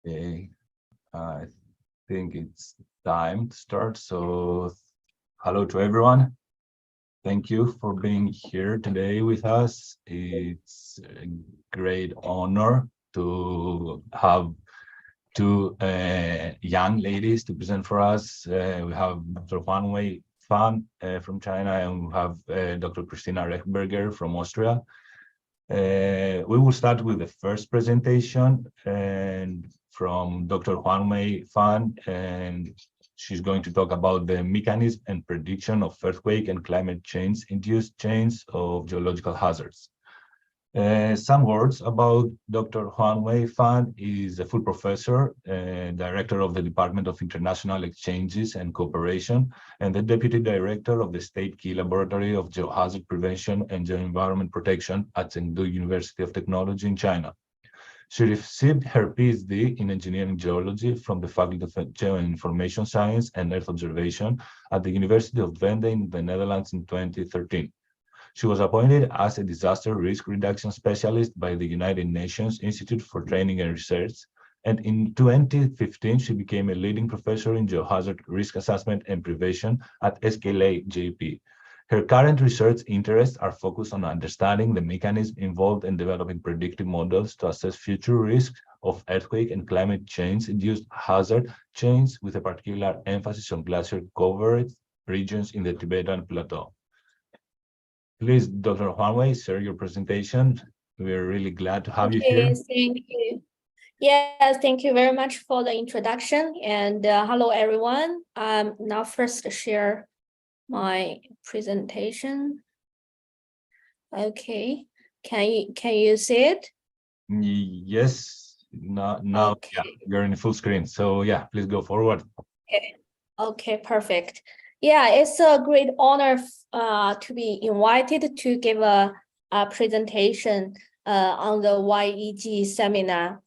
Okay, I think it's time to start. So, hello to everyone. Thank you for being here today with us. It's a great honor to have two young ladies to present for us. We have Dr. Huan Wei Fan from China, and we have Dr. Christina Rechberger from Austria. We will start with the first presentation and from Dr. Huan Mei Fan, and she's going to talk about the mechanism and prediction of earthquake and climate change-induced chains of geological hazards. Some words about Dr. Huan Wei Fan is a full professor, director of the Department of International Exchanges and Cooperation, and the deputy director of the State Key Laboratory of Geohazard Prevention and Geoenvironment Protection at Chengdu University of Technology in China. She received her PhD in engineering geology from the Faculty of Geoinformation Science and Earth Observation at the University of Twente in the Netherlands in 2013. She was appointed as a disaster risk reduction specialist by the United Nations Institute for Training and Research, and in 2015 she became a leading professor in geohazard risk assessment and prevention at SKLA-JP. Her current research interests are focused on understanding the mechanism involved in developing predictive models to assess future risks of earthquake and climate change-induced hazard chains, with a particular emphasis on glacier-covered regions in the Tibetan Plateau. Please, Dr. Huan Wei, share your presentation. We're really glad to have you here. Thank you. Yes, thank you very much for the introduction. And hello, everyone. Now first share my presentation. Okay, can you see it? Yes. Now okay. Yeah, you're in full screen. So yeah, please go forward. Okay, perfect. Yeah, it's a great honor to be invited to give a presentation on the e-YEG seminar.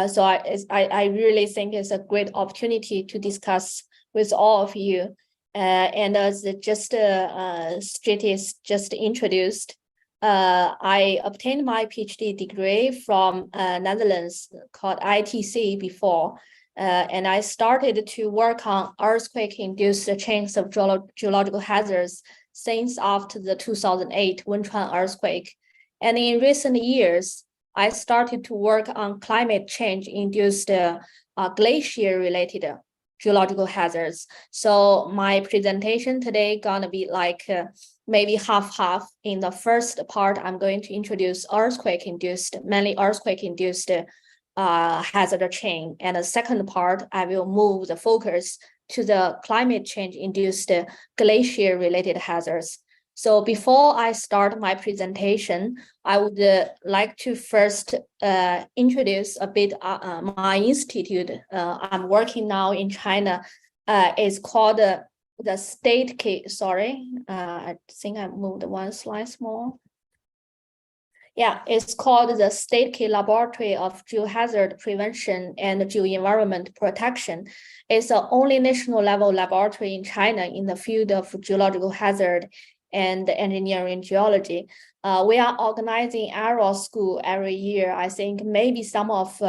So I really think it's a great opportunity to discuss with all of you. And as just Stratis just introduced, I obtained my PhD degree from Netherlands called ITC before. And I started to work on earthquake-induced chains of geological hazards since after the 2008 Wenchuan earthquake. And in recent years, I started to work on climate change-induced glacier-related geological hazards. So my presentation today gonna be like maybe half-half. In the first part, I'm going to introduce mainly earthquake-induced hazard chain. And the second part, I will move the focus to the climate change-induced glacier-related hazards. So before I start my presentation, I would like to first introduce a bit my institute. I'm working now in China. It's called the State Key. Sorry, I think I moved one slide more. Yeah, it's called the State Key Laboratory of Geohazard Prevention and Geoenvironment Protection. It's the only national level laboratory in China in the field of geological hazard and engineering geology. We are organizing Aero School every year. I think maybe some of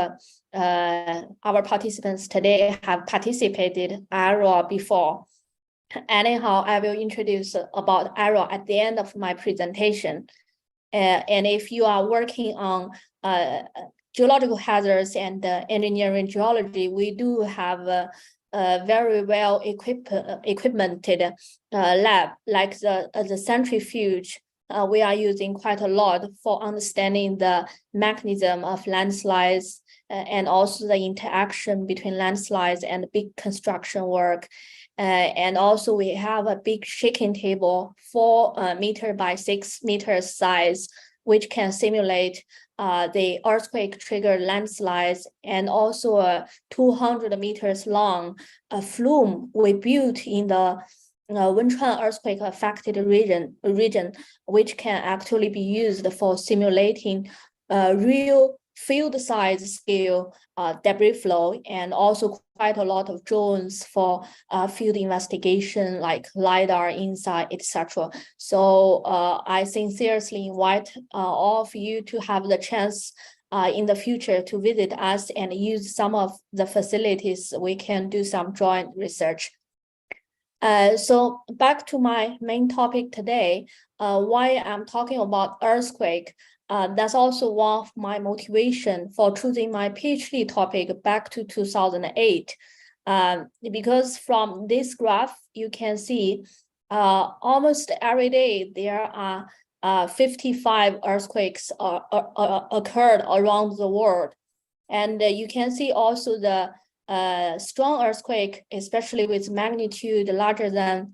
our participants today have participated Aero before. Anyhow, I will introduce about Aero at the end of my presentation. And if you are working on geological hazards and engineering geology, we do have a very well equipmented lab, like the centrifuge. We are using quite a lot for understanding the mechanism of landslides and also the interaction between landslides and big construction work. And also we have a big shaking table, 4 meter by 6 meters size, which can simulate the earthquake triggered landslides, and also a 200 meters long flume we built in the Wenchuan earthquake affected region, which can actually be used for simulating real field size scale debris flow, and also quite a lot of drones for field investigation like LiDAR, InSight, etc. So I sincerely invite all of you to have the chance in the future to visit us and use some of the facilities, we can do some joint research. So back to my main topic today, why I'm talking about earthquake. That's also one of my motivation for choosing my PhD topic back to 2008. Because from this graph, you can see almost every day there are 55 earthquakes occurred around the world. And you can see also the strong earthquake, especially with magnitude larger than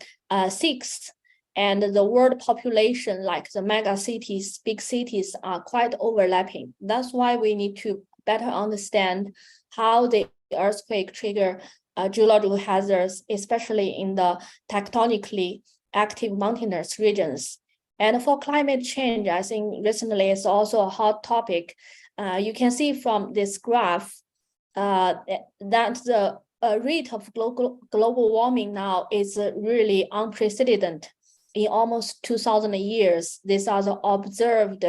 6. And the world population, like the mega cities, big cities, are quite overlapping. That's why we need to better understand how the earthquake trigger geological hazards, especially in the tectonically active mountainous regions. And for climate change, I think recently it's also a hot topic. You can see from this graph that the rate of global warming now is really unprecedented. In almost 2,000 years, these are the observed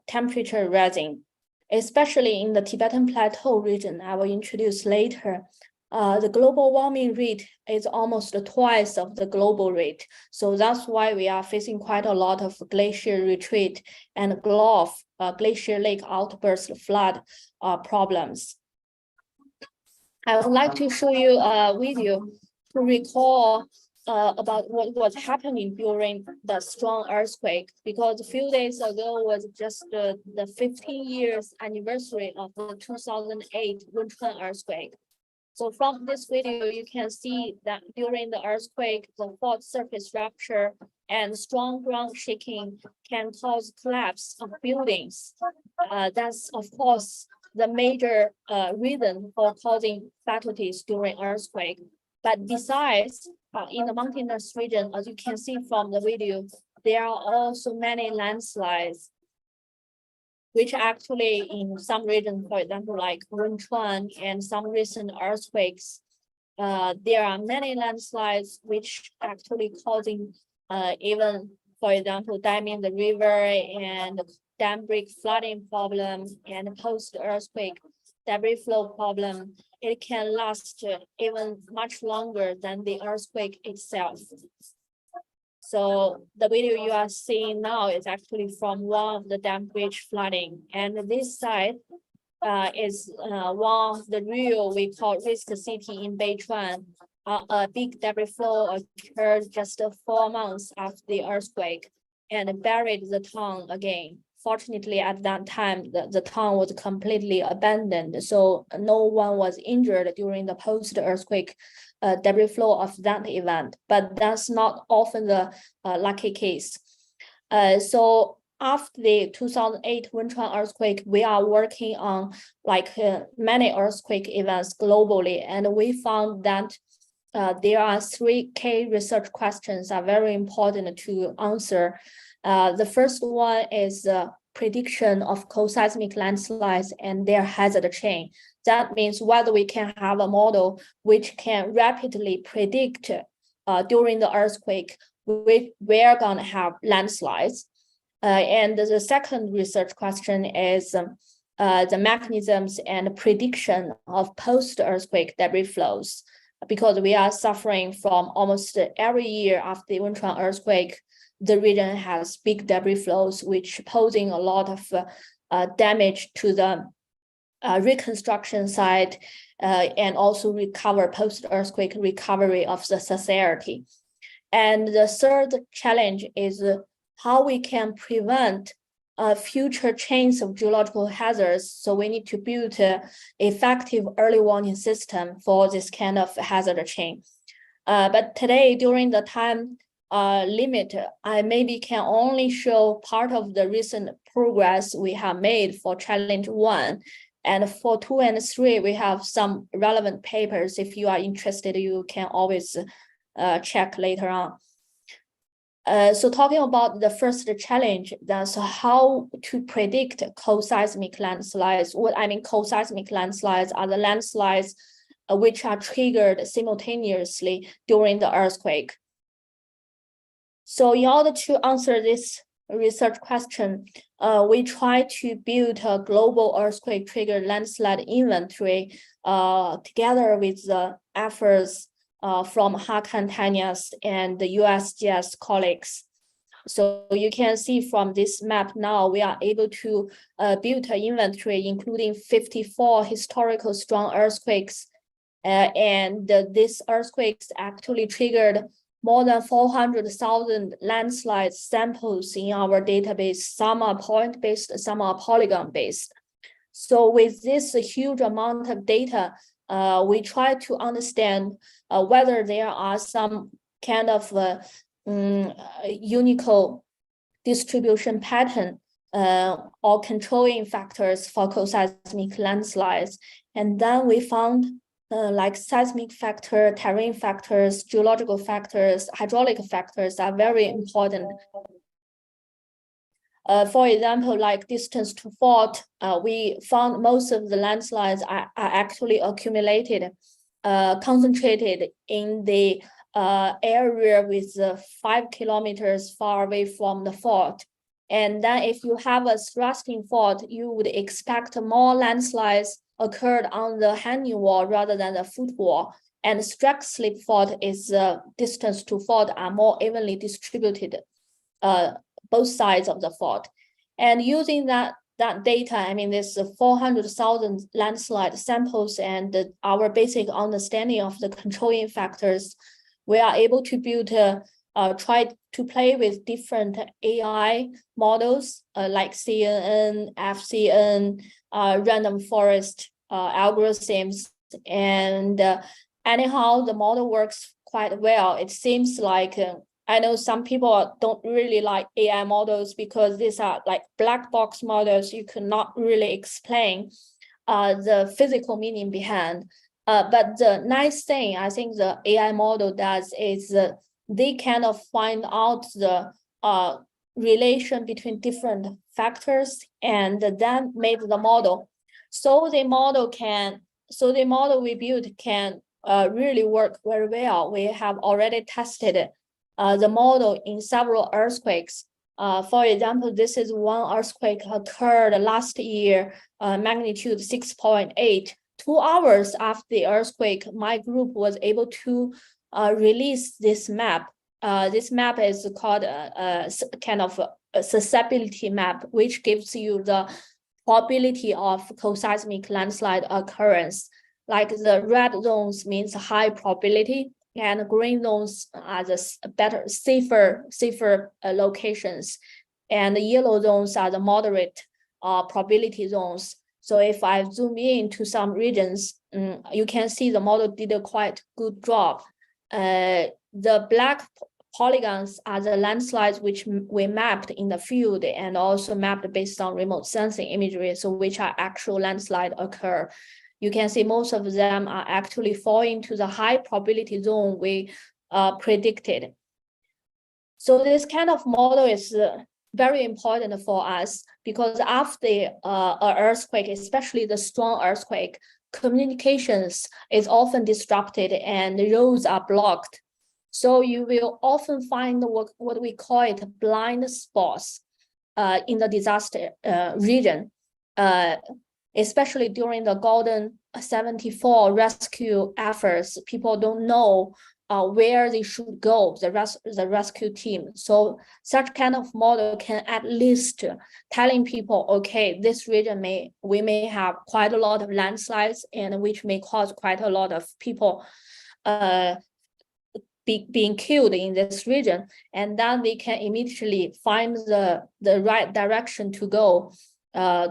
temperature rising, especially in the Tibetan Plateau region. I will introduce later. The global warming rate is almost twice of the global rate. So that's why we are facing quite a lot of glacier retreat and glacier lake outburst flood problems. I would like to show you a video to recall about what was happening during the strong earthquake, because a few days ago was just the 15 years anniversary of the 2008 Wenchuan earthquake. So from this video, you can see that during the earthquake, the fault surface rupture and strong ground shaking can cause collapse of buildings. That's, of course, the major reason for causing fatalities during earthquake. But besides, in the mountainous region, as you can see from the video, there are also many landslides, which actually in some regions, for example, like Wenchuan and some recent earthquakes, there are many landslides which actually causing even, for example, damming the river and dam break flooding problem and post-earthquake debris flow problem. It can last even much longer than the earthquake itself. So the video you are seeing now is actually from one of the dam breach flooding. And this side is one of the real, we call risk city in Beichuan. A big debris flow occurred just 4 months after the earthquake and buried the town again. Fortunately, at that time, the town was completely abandoned, so no one was injured during the post-earthquake debris flow of that event. But that's not often the lucky case. So after the 2008 Wenchuan earthquake, we are working on many earthquake events globally, and we found that there are 3 key research questions are very important to answer. The first one is the prediction of co-seismic landslides and their hazard chain. That means whether we can have a model which can rapidly predict during the earthquake, we're going to have landslides. And the second research question is the mechanisms and prediction of post-earthquake debris flows, because we are suffering from almost every year after the Wenchuan earthquake. The region has big debris flows, which posing a lot of damage to the reconstruction side and also post-earthquake recovery of the society. And the third challenge is how we can prevent future chains of geological hazards. So we need to build an effective early warning system for this kind of hazard chain. But today, during the time limit, I maybe can only show part of the recent progress we have made for challenge 1. And for 2 and 3, we have some relevant papers. If you are interested, you can always check later on. So talking about the first challenge, that's how to predict co-seismic landslides. What I mean co-seismic landslides are the landslides which are triggered simultaneously during the earthquake. So in order to answer this research question, we try to build a global earthquake triggered landslide inventory together with the efforts from Hakan Tanyas and the USGS colleagues. So you can see from this map now, we are able to build an inventory, including 54 historical strong earthquakes. And these earthquakes actually triggered more than 400,000 landslide samples in our database. Some are point-based, some are polygon-based. So with this huge amount of data, we try to understand whether there are some kind of unique distribution pattern or controlling factors for co-seismic landslides. And then we found like seismic factor, terrain factors, geological factors, hydraulic factors are very important. For example, like distance to fault, we found most of the landslides are actually accumulated, concentrated in the area with 5 kilometers far away from the fault. And then if you have a thrusting fault, you would expect more landslides occurred on the hanging wall rather than the footwall. And strike slip fault is distance to fault are more evenly distributed, both sides of the fault. And using that data, I mean, this 400,000 landslide samples and our basic understanding of the controlling factors, we are able to build try to play with different AI models like CNN, FCN, random forest algorithms. And anyhow, the model works quite well. It seems like, I know some people don't really like AI models because these are like black box models. You could not really explain the physical meaning behind. But the nice thing I think the AI model does is they kind of find out the relation between different factors and then made the model. So the model we built can really work very well. We have already tested the model in several earthquakes. For example, this is one earthquake occurred last year, magnitude 6.8. 2 hours after the earthquake, my group was able to release this map. This map is called a kind of a susceptibility map, which gives you the probability of co-seismic landslide occurrence. Like the red zones means high probability, and green zones are the better, safer locations, and the yellow zones are the moderate probability zones. So if I zoom in to some regions, you can see the model did a quite good job. The black polygons are the landslides which we mapped in the field and also mapped based on remote sensing imagery, so which are actual landslide occur. You can see most of them are actually falling to the high probability zone we predicted. So this kind of model is very important for us because after an earthquake, especially the strong earthquake, communications is often disrupted and the roads are blocked. So you will often find what we call it blind spots in the disaster region, especially during the Golden 74 rescue efforts. People don't know where they should go, the rescue team. So such kind of model can at least telling people, okay, this region we may have quite a lot of landslides and which may cause quite a lot of people being killed in this region, and then we can immediately find the right direction to go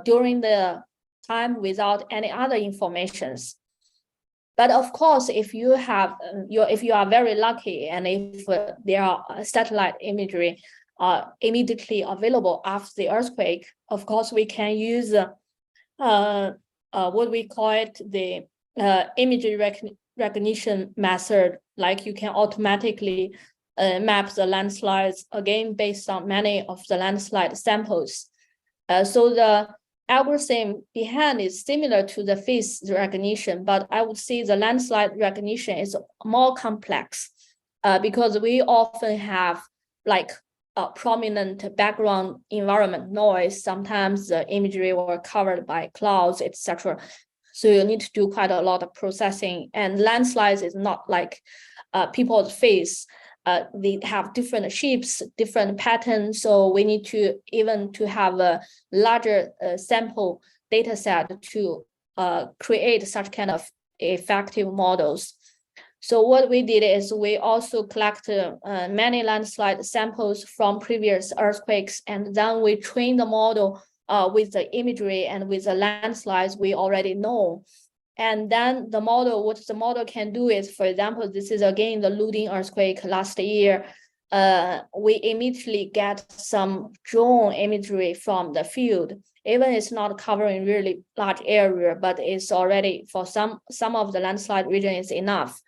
during the time without any other informations. But of course, if you have if you are very lucky and if there are satellite imagery immediately available after the earthquake, of course we can use what we call it the imagery recognition method. Like you can automatically map the landslides again based on many of the landslide samples. So the algorithm behind is similar to the face recognition, but I would say the landslide recognition is more complex because we often have like prominent background environment noise. Sometimes the imagery were covered by clouds, etc. So you need to do quite a lot of processing. And landslides is not like people's face. They have different shapes, different patterns. So we need to even to have a larger sample data set to create such kind of effective models. So what we did is we also collected many landslide samples from previous earthquakes, and then we trained the model with the imagery and with the landslides we already know. And then the model, what the model can do is, for example, this is again the Luding earthquake last year. We immediately get some drone imagery from the field. Even it's not covering really large area, but it's already for some of the landslide region is enough.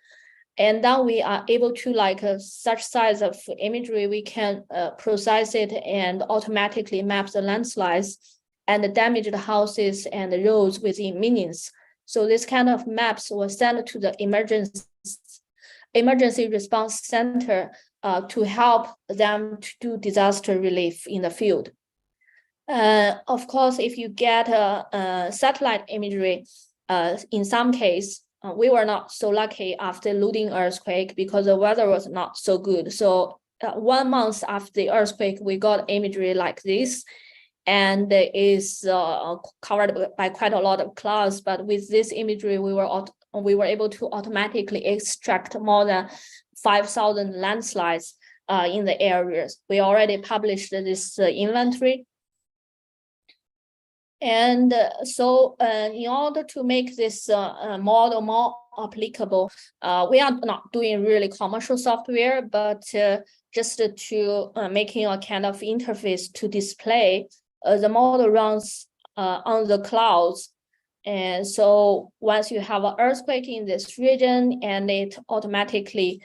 And then we are able to such size of imagery, we can process it and automatically map the landslides and the damaged houses and the roads within minutes. So this kind of maps were sent to the emergency response center to help them to do disaster relief in the field. Of course, if you get satellite imagery, in some case, we were not so lucky after Luding earthquake because the weather was not so good. So 1 month after the earthquake, we got imagery like this, and it is covered by quite a lot of clouds. But with this imagery, we were able to automatically extract more than 5,000 landslides in the areas. We already published this inventory. And so in order to make this model more applicable, we are not doing really commercial software, but just to making a kind of interface to display. The model runs on the clouds. And so once you have an earthquake in this region, and it automatically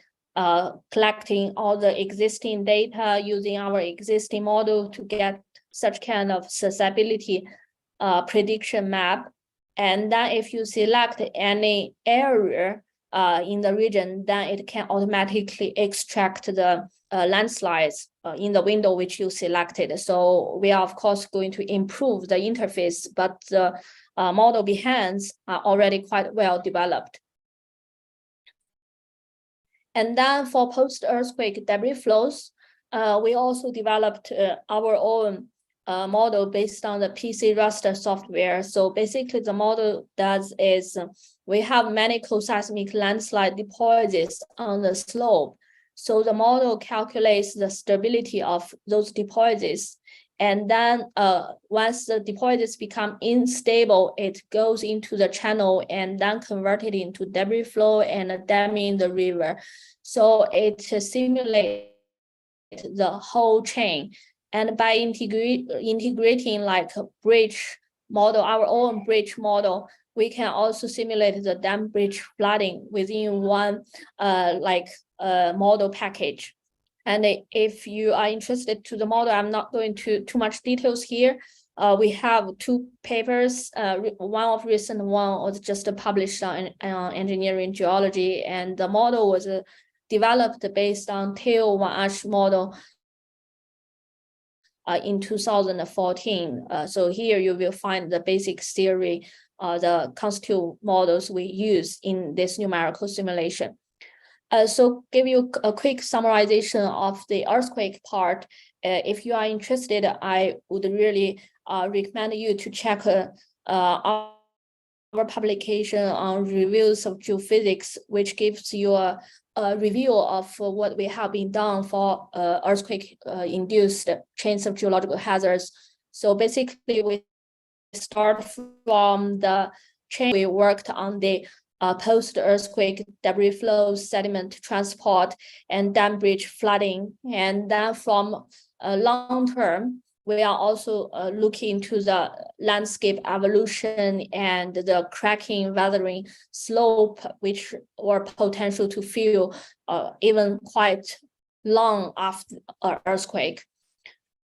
collecting all the existing data using our existing model to get such kind of susceptibility prediction map. And then if you select any area in the region, then it can automatically extract the landslides in the window which you selected. So we are of course going to improve the interface, but the model behind are already quite well developed. And then for post-earthquake debris flows, we also developed our own model based on the PC raster software. So basically the model does is we have many co-seismic landslide deposits on the slope. So the model calculates the stability of those deposits. And then once the deposits become unstable, it goes into the channel and then converted into debris flow and damming the river. So it simulates the whole chain. And by integrating like a bridge model, our own bridge model, we can also simulate the dam bridge flooding within one model package. And if you are interested to the model, I'm not going to too much details here. We have 2 papers. One of recent one was just published on engineering geology, and the model was developed based on Theo Van Asch model in 2014. So here you will find the basic theory, the constitutive models we use in this numerical simulation. So give you a quick summarization of the earthquake part. If you are interested, I would really recommend you to check our publication on reviews of geophysics, which gives you a review of what we have been done for earthquake induced chains of geological hazards. So basically we start from the chain. We worked on the post-earthquake debris flows, sediment transport, and dam bridge flooding. And then from long term, we are also looking into the landscape evolution and the cracking, weathering slope, which were potential to feel even quite long after earthquake.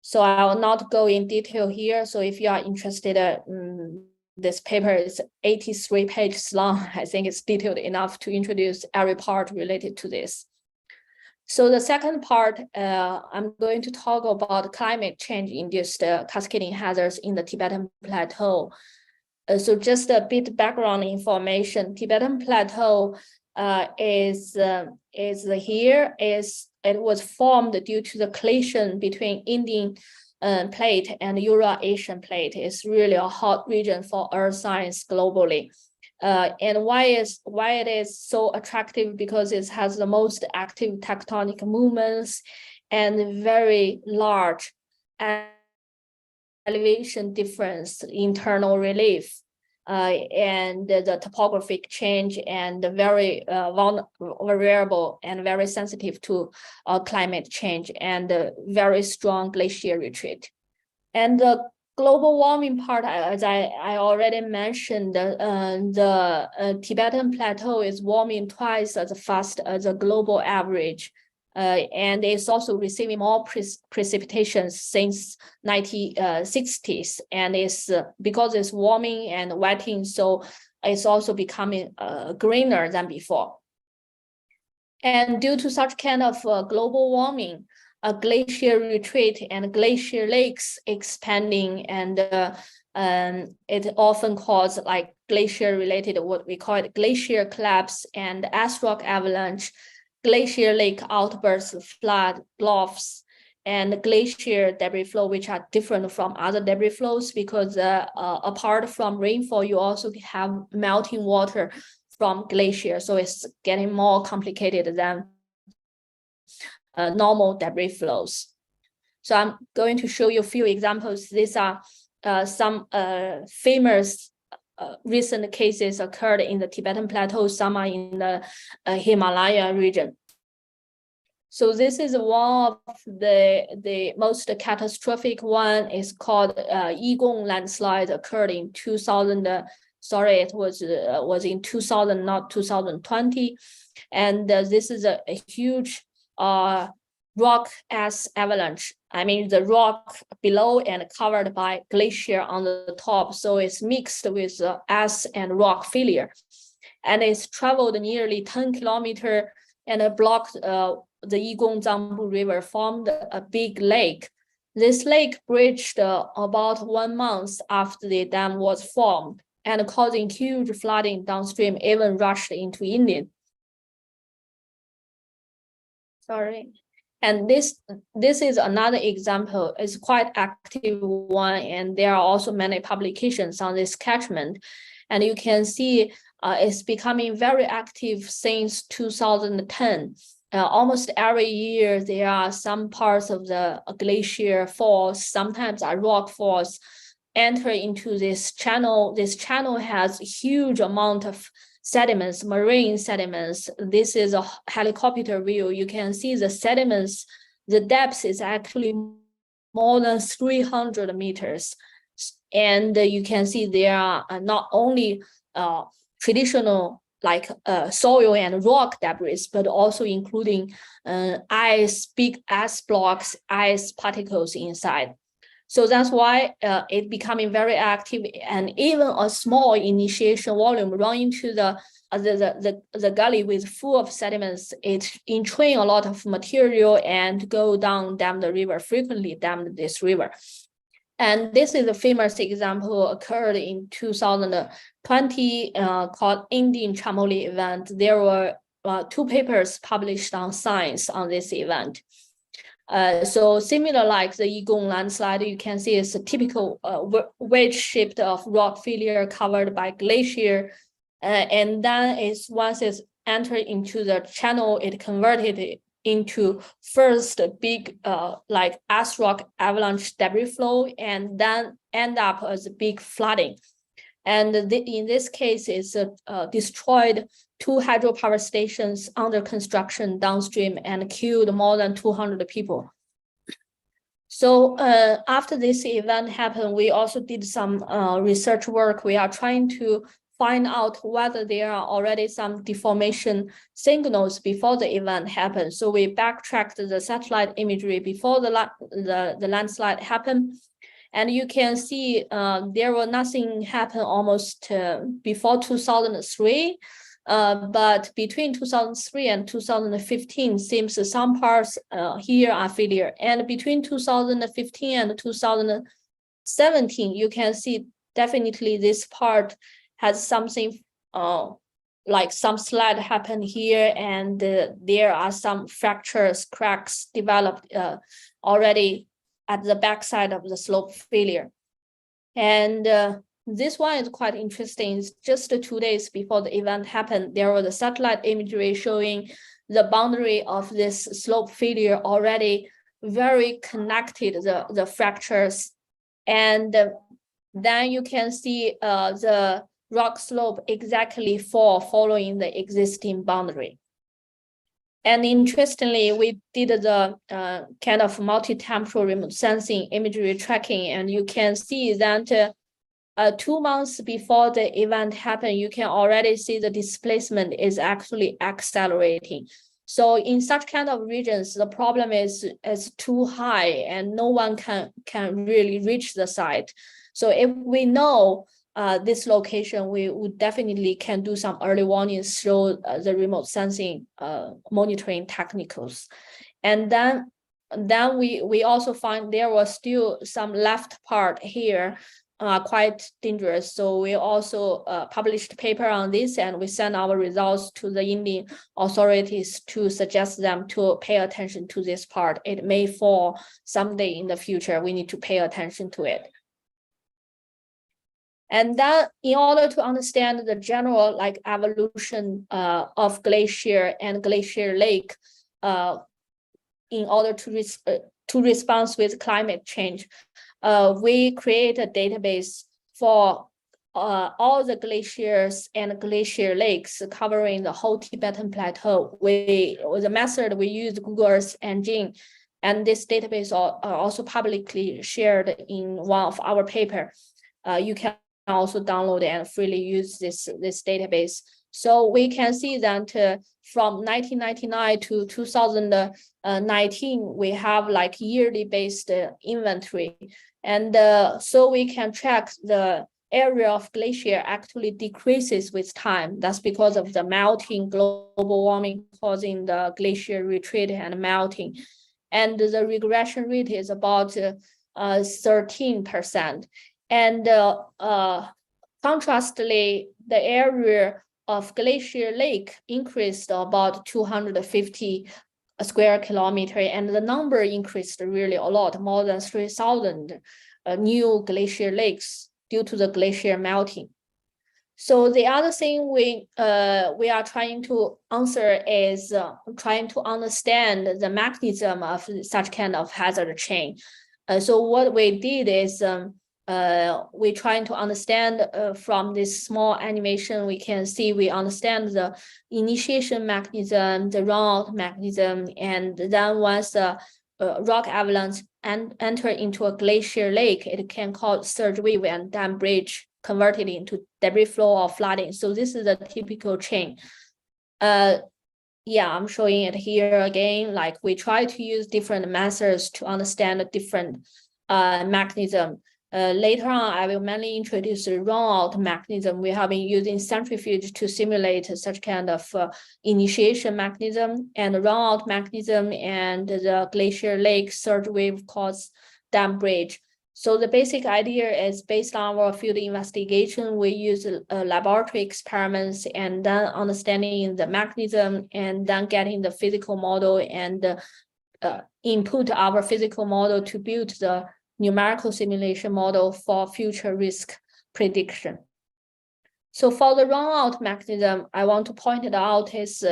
So I will not go in detail here. So if you are interested, this paper is 83 pages long. I think it's detailed enough to introduce every part related to this. So the second part, I'm going to talk about climate change induced cascading hazards in the Tibetan Plateau. So just a bit background information. Tibetan Plateau it was formed due to the collision between Indian plate and Euro-Asian plate. It's really a hot region for earth science globally. And why it is so attractive? Because it has the most active tectonic movements and very large elevation difference, internal relief, and the topographic change, and very variable and very sensitive to climate change, and very strong glacier retreat. And the global warming part, as I already mentioned, the Tibetan Plateau is warming twice as fast as the global average. And it's also receiving more precipitation since 1960s, and it's because it's warming and wetting, so it's also becoming greener than before. And due to such kind of global warming, a glacier retreat and glacier lakes expanding, and it often causes like glacier related, what we call it glacier collapse and ice rock avalanche, glacier lake outbursts, flood, bluffs, and glacier debris flow, which are different from other debris flows, because apart from rainfall, you also have melting water from glacier. So it's getting more complicated than normal debris flows. So I'm going to show you a few examples. These are some famous recent cases occurred in the Tibetan Plateau, some are in the Himalaya region. So this is one of the most catastrophic one, is called e-YEG landslide, occurred in 2000. It was in 2000, not 2020, and this is a huge rock ash avalanche. I mean, the rock below and covered by glacier on the top, so it's mixed with ash and rock failure, and it's traveled nearly 10 kilometers and blocked the Yigong Zangbu River, formed a big lake. This lake bridged about 1 month after the dam was formed, and causing huge flooding downstream, even rushed into India. And this is another example. It's quite active one, and there are also many publications on this catchment. And you can see it's becoming very active since 2010. Almost every year, there are some parts of the glacier falls, sometimes a rock falls, enter into this channel. This channel has a huge amount of sediments, marine sediments. This is a helicopter view. You can see the sediments, the depth is actually more than 300 meters. And you can see there are not only traditional like soil and rock debris, but also including ice, big ice blocks, ice particles inside. So that's why it becoming very active, and even a small initiation volume run into the gully with full of sediments, it entrain a lot of material and go down the river, frequently dam this river. And this is a famous example occurred in 2020 called Indian Chamoli event. There were 2 papers published on Science on this event. So similar like the e-YEG landslide, you can see it's a typical wedge-shaped of rock failure covered by glacier. And then once it's entered into the channel, it converted it into first big like ice rock avalanche debris flow, and then end up as a big flooding. And in this case, it's destroyed 2 hydropower stations under construction downstream and killed more than 200 people. So after this event happened, we also did some research work. We are trying to find out whether there are already some deformation signals before the event happened. So we backtracked the satellite imagery before the landslide happened. And you can see there was nothing happen almost before 2003. But between 2003 and 2015, seems some parts here are failure. And between 2015 and 2017, you can see definitely this part has something like some slide happened here, and there are some fractures, cracks developed already at the backside of the slope failure. And this one is quite interesting. It's just 2 days before the event happened, there was a satellite imagery showing the boundary of this slope failure already very connected, the fractures. And then you can see the rock slope exactly following the existing boundary. And interestingly, we did the kind of multi-temporal remote sensing imagery tracking, and you can see that 2 months before the event happened, you can already see the displacement is actually accelerating. So in such kind of regions, the problem is too high and no one can really reach the site. So if we know this location, we would definitely can do some early warnings through the remote sensing monitoring technicals. And then we also find there was still some left part here quite dangerous. So we also published a paper on this, and we sent our results to the Indian authorities to suggest them to pay attention to this part. It may fall someday in the future. We need to pay attention to it. And then in order to understand the general like evolution of glacier and glacier lake, in order to respond with climate change, we create a database for all the glaciers and glacier lakes covering the whole Tibetan Plateau. The method we use Google Earth Engine, and this database are also publicly shared in one of our paper. You can also download and freely use this database. So we can see that from 1999 to 2019, we have like yearly based inventory. And so we can track the area of glacier actually decreases with time. That's because of the melting, global warming causing the glacier retreat and melting. And the regression rate is about 13%. And contrastly, the area of glacier lake increased about 250 square kilometer, and the number increased really a lot, more than 3,000 new glacier lakes due to the glacier melting. So the other thing we are trying to answer is trying to understand the mechanism of such kind of hazard chain. So what we did is we're trying to understand from this small animation, we can see we understand the initiation mechanism, the runout mechanism, and then once the rock avalanche enter into a glacier lake, it can cause surge wave and dam bridge converted into debris flow or flooding. So this is a typical chain. Yeah, I'm showing it here again. Like we try to use different methods to understand the different mechanism. Later on, I will mainly introduce the runout mechanism. We have been using centrifuge to simulate such kind of initiation mechanism and runout mechanism, and the glacier lake surge wave cause dam bridge. So the basic idea is based on our field investigation, we use laboratory experiments and then understanding the mechanism and then getting the physical model and input our physical model to build the numerical simulation model for future risk prediction. So for the runout mechanism, I want to point it out is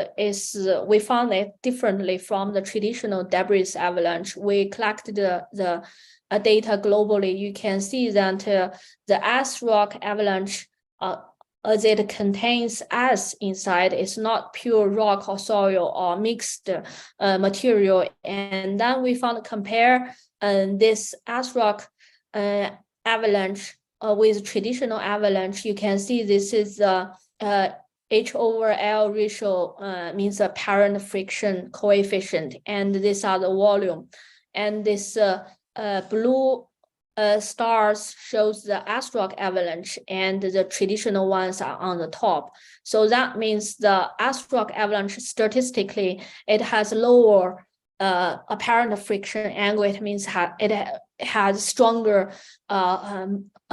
we found it differently from the traditional debris avalanche. We collected the data globally. You can see that the ice rock avalanche, as it contains ice inside, it's not pure rock or soil or mixed material. And then we found compare this ice rock avalanche with traditional avalanche. You can see this is H/L ratio, means apparent friction coefficient, and these are the volume. And this blue stars shows the ice rock avalanche, and the traditional ones are on the top. So that means the ice rock avalanche, statistically, it has lower apparent friction angle. It means it has stronger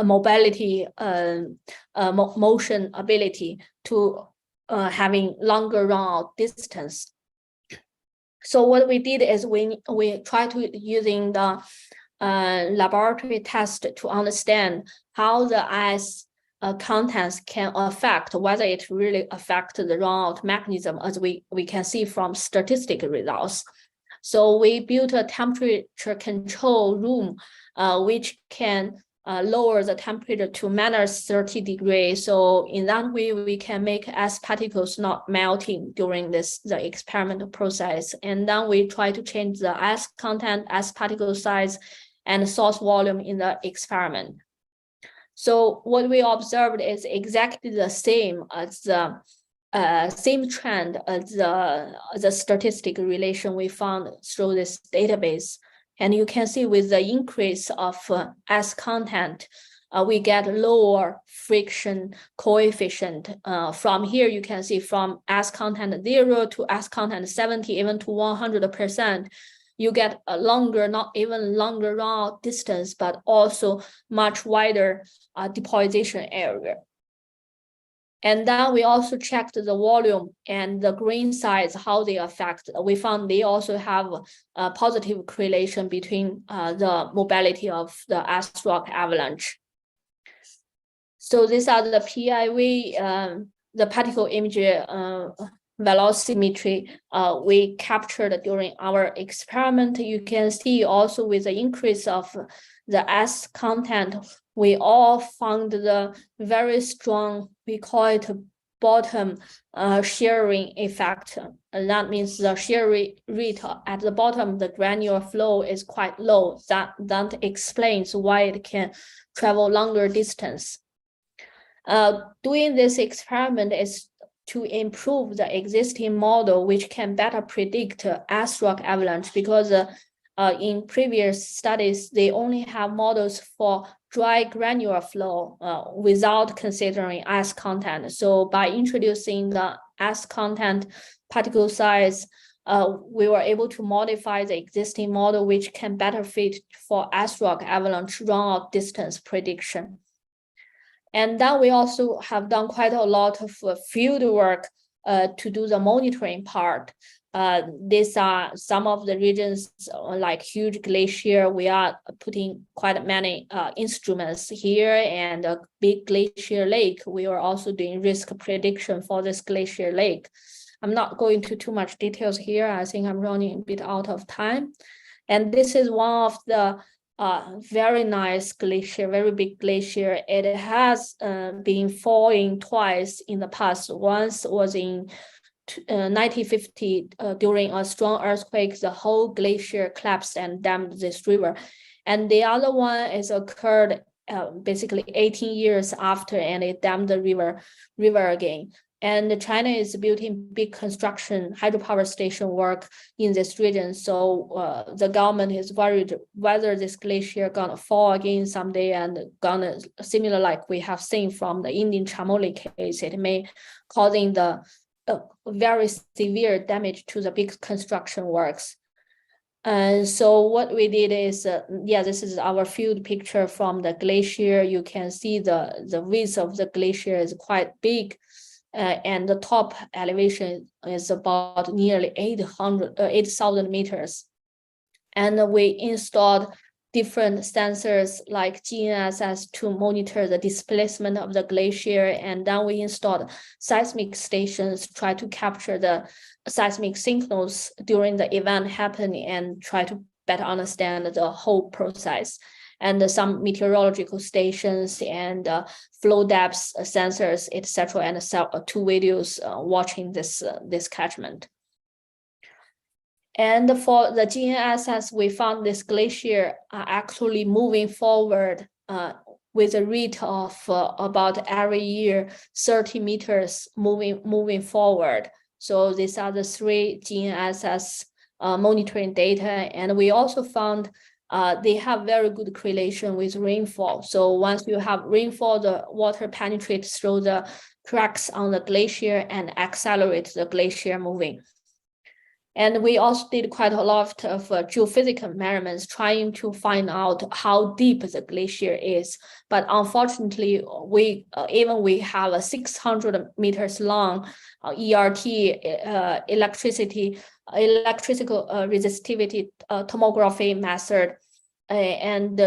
mobility, motion ability to having longer run out distance. So what we did is we tried to using the laboratory test to understand how the ice contents can affect, whether it really affects the run-out mechanism, as we can see from statistical results. So we built a temperature control room, which can lower the temperature to -30 degrees. So in that way, we can make ice particles not melting during the experimental process. And then we try to change the ice content, ice particle size, and source volume in the experiment. So what we observed is exactly the same as the same trend as the statistical relation we found through this database. And you can see with the increase of ice content, we get lower friction coefficient. From here, you can see from ice content 0 to ice content 70, even to 100%, you get a longer, not even longer run-out distance, but also much wider deposition area. And then we also checked the volume and the grain size, how they affect. We found they also have a positive correlation between the mobility of the ice rock avalanche. So these are the PIV, the particle image velocimetry we captured during our experiment. You can see also with the increase of the ice content, we all found the very strong, we call it bottom shearing effect. And that means the shear rate at the bottom, the granular flow is quite low. That explains why it can travel longer distance. Doing this experiment is to improve the existing model, which can better predict ice rock avalanche, because in previous studies, they only have models for dry granular flow without considering ice content. So by introducing the ice content particle size, we were able to modify the existing model, which can better fit for ice rock avalanche run-out distance prediction. And then we also have done quite a lot of field work to do the monitoring part. These are some of the regions like huge glacier. We are putting quite many instruments here, and a big glacier lake. We are also doing risk prediction for this glacier lake. I'm not going into too much details here. I think I'm running a bit out of time. And this is one of the very nice glacier, very big glacier. It has been falling twice in the past. Once was in 1950 during a strong earthquake. The whole glacier collapsed and dammed this river. And the other one is occurred basically 18 years after, and it dammed the river again. And China is building big construction hydropower station work in this region. So the government is worried whether this glacier gonna fall again someday and gonna, similar like we have seen from the Indian Chamoli case, it may causing the very severe damage to the big construction works. And so what we did is, this is our field picture from the glacier. You can see the width of the glacier is quite big. And the top elevation is about nearly 8,000 meters. And we installed different sensors like GNSS to monitor the displacement of the glacier. And then we installed seismic stations, try to capture the seismic signals during the event happening and try to better understand the whole process. And some meteorological stations and flow depth sensors, etc., and 2 videos watching this catchment. And for the GNSS, we found this glacier actually moving forward with a rate of about every year 30 meters moving forward. So these are the 3 GNSS monitoring data, and we also found they have very good correlation with rainfall. So once you have rainfall, the water penetrates through the cracks on the glacier and accelerates the glacier moving. And we also did quite a lot of geophysical measurements trying to find out how deep the glacier is. But unfortunately, we have a 600 meters long ERT electrical resistivity tomography method, and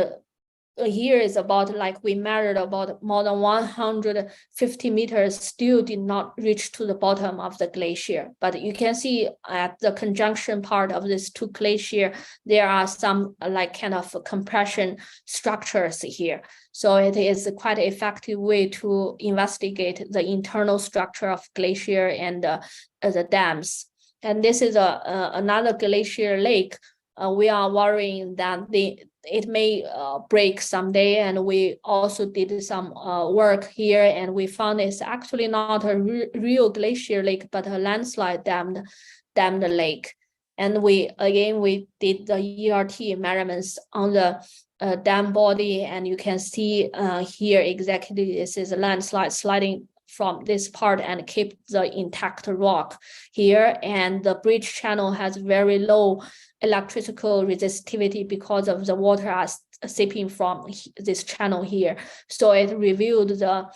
here is about like we measured about more than 150 meters, still did not reach to the bottom of the glacier. But you can see at the conjunction part of this two glacier, there are some like kind of compression structures here. So it is quite an effective way to investigate the internal structure of glacier and the dams. And this is another glacier lake. We are worrying that it may break someday, and we also did some work here, and we found it's actually not a real glacier lake, but a landslide dammed lake. And we did the ERT measurements on the dam body, and you can see here exactly this is a landslide sliding from this part and keep the intact rock here, and the bridge channel has very low electrical resistivity because of the water are seeping from this channel here. So it revealed the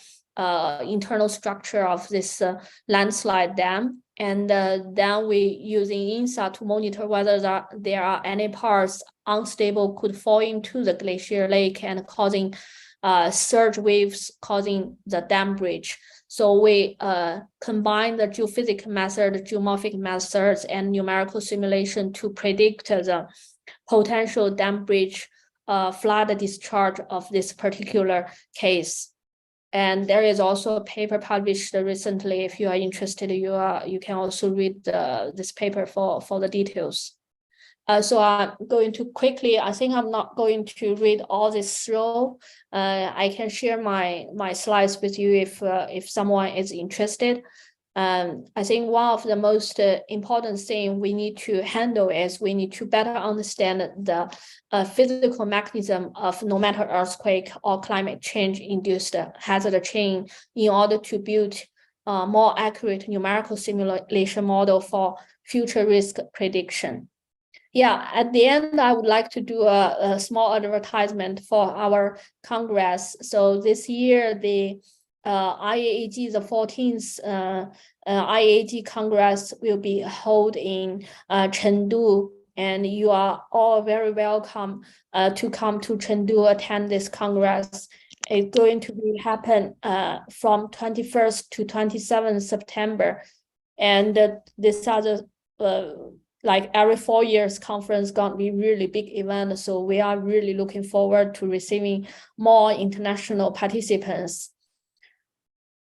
internal structure of this landslide dam. And then we using INSA to monitor whether there are any parts unstable could fall into the glacier lake and causing surge waves causing the dam breach. So we combine the geophysical method, geomorphic methods, and numerical simulation to predict the potential dam breach flood discharge of this particular case. And there is also a paper published recently. If you are interested, you can also read this paper for the details. So I'm going to quickly, I think I'm not going to read all this through. I can share my slides with you if someone is interested. I think one of the most important thing we need to handle is we need to better understand the physical mechanism of no matter earthquake or climate change induced hazard chain in order to build a more accurate numerical simulation model for future risk prediction. Yeah, at the end, I would like to do a small advertisement for our Congress. So this year, the IEYEG, the 14th IEYEG Congress will be held in Chengdu, and you are all very welcome to come to Chengdu, attend this Congress. It's going to happen from 21st to 27th September. And this other like every 4 years conference gonna be really big event. So we are really looking forward to receiving more international participants.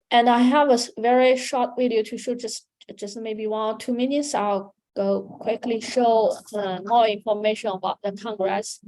And I have a very short video to show, just maybe 1 or 2 minutes. I'll go quickly show more information about the Congress.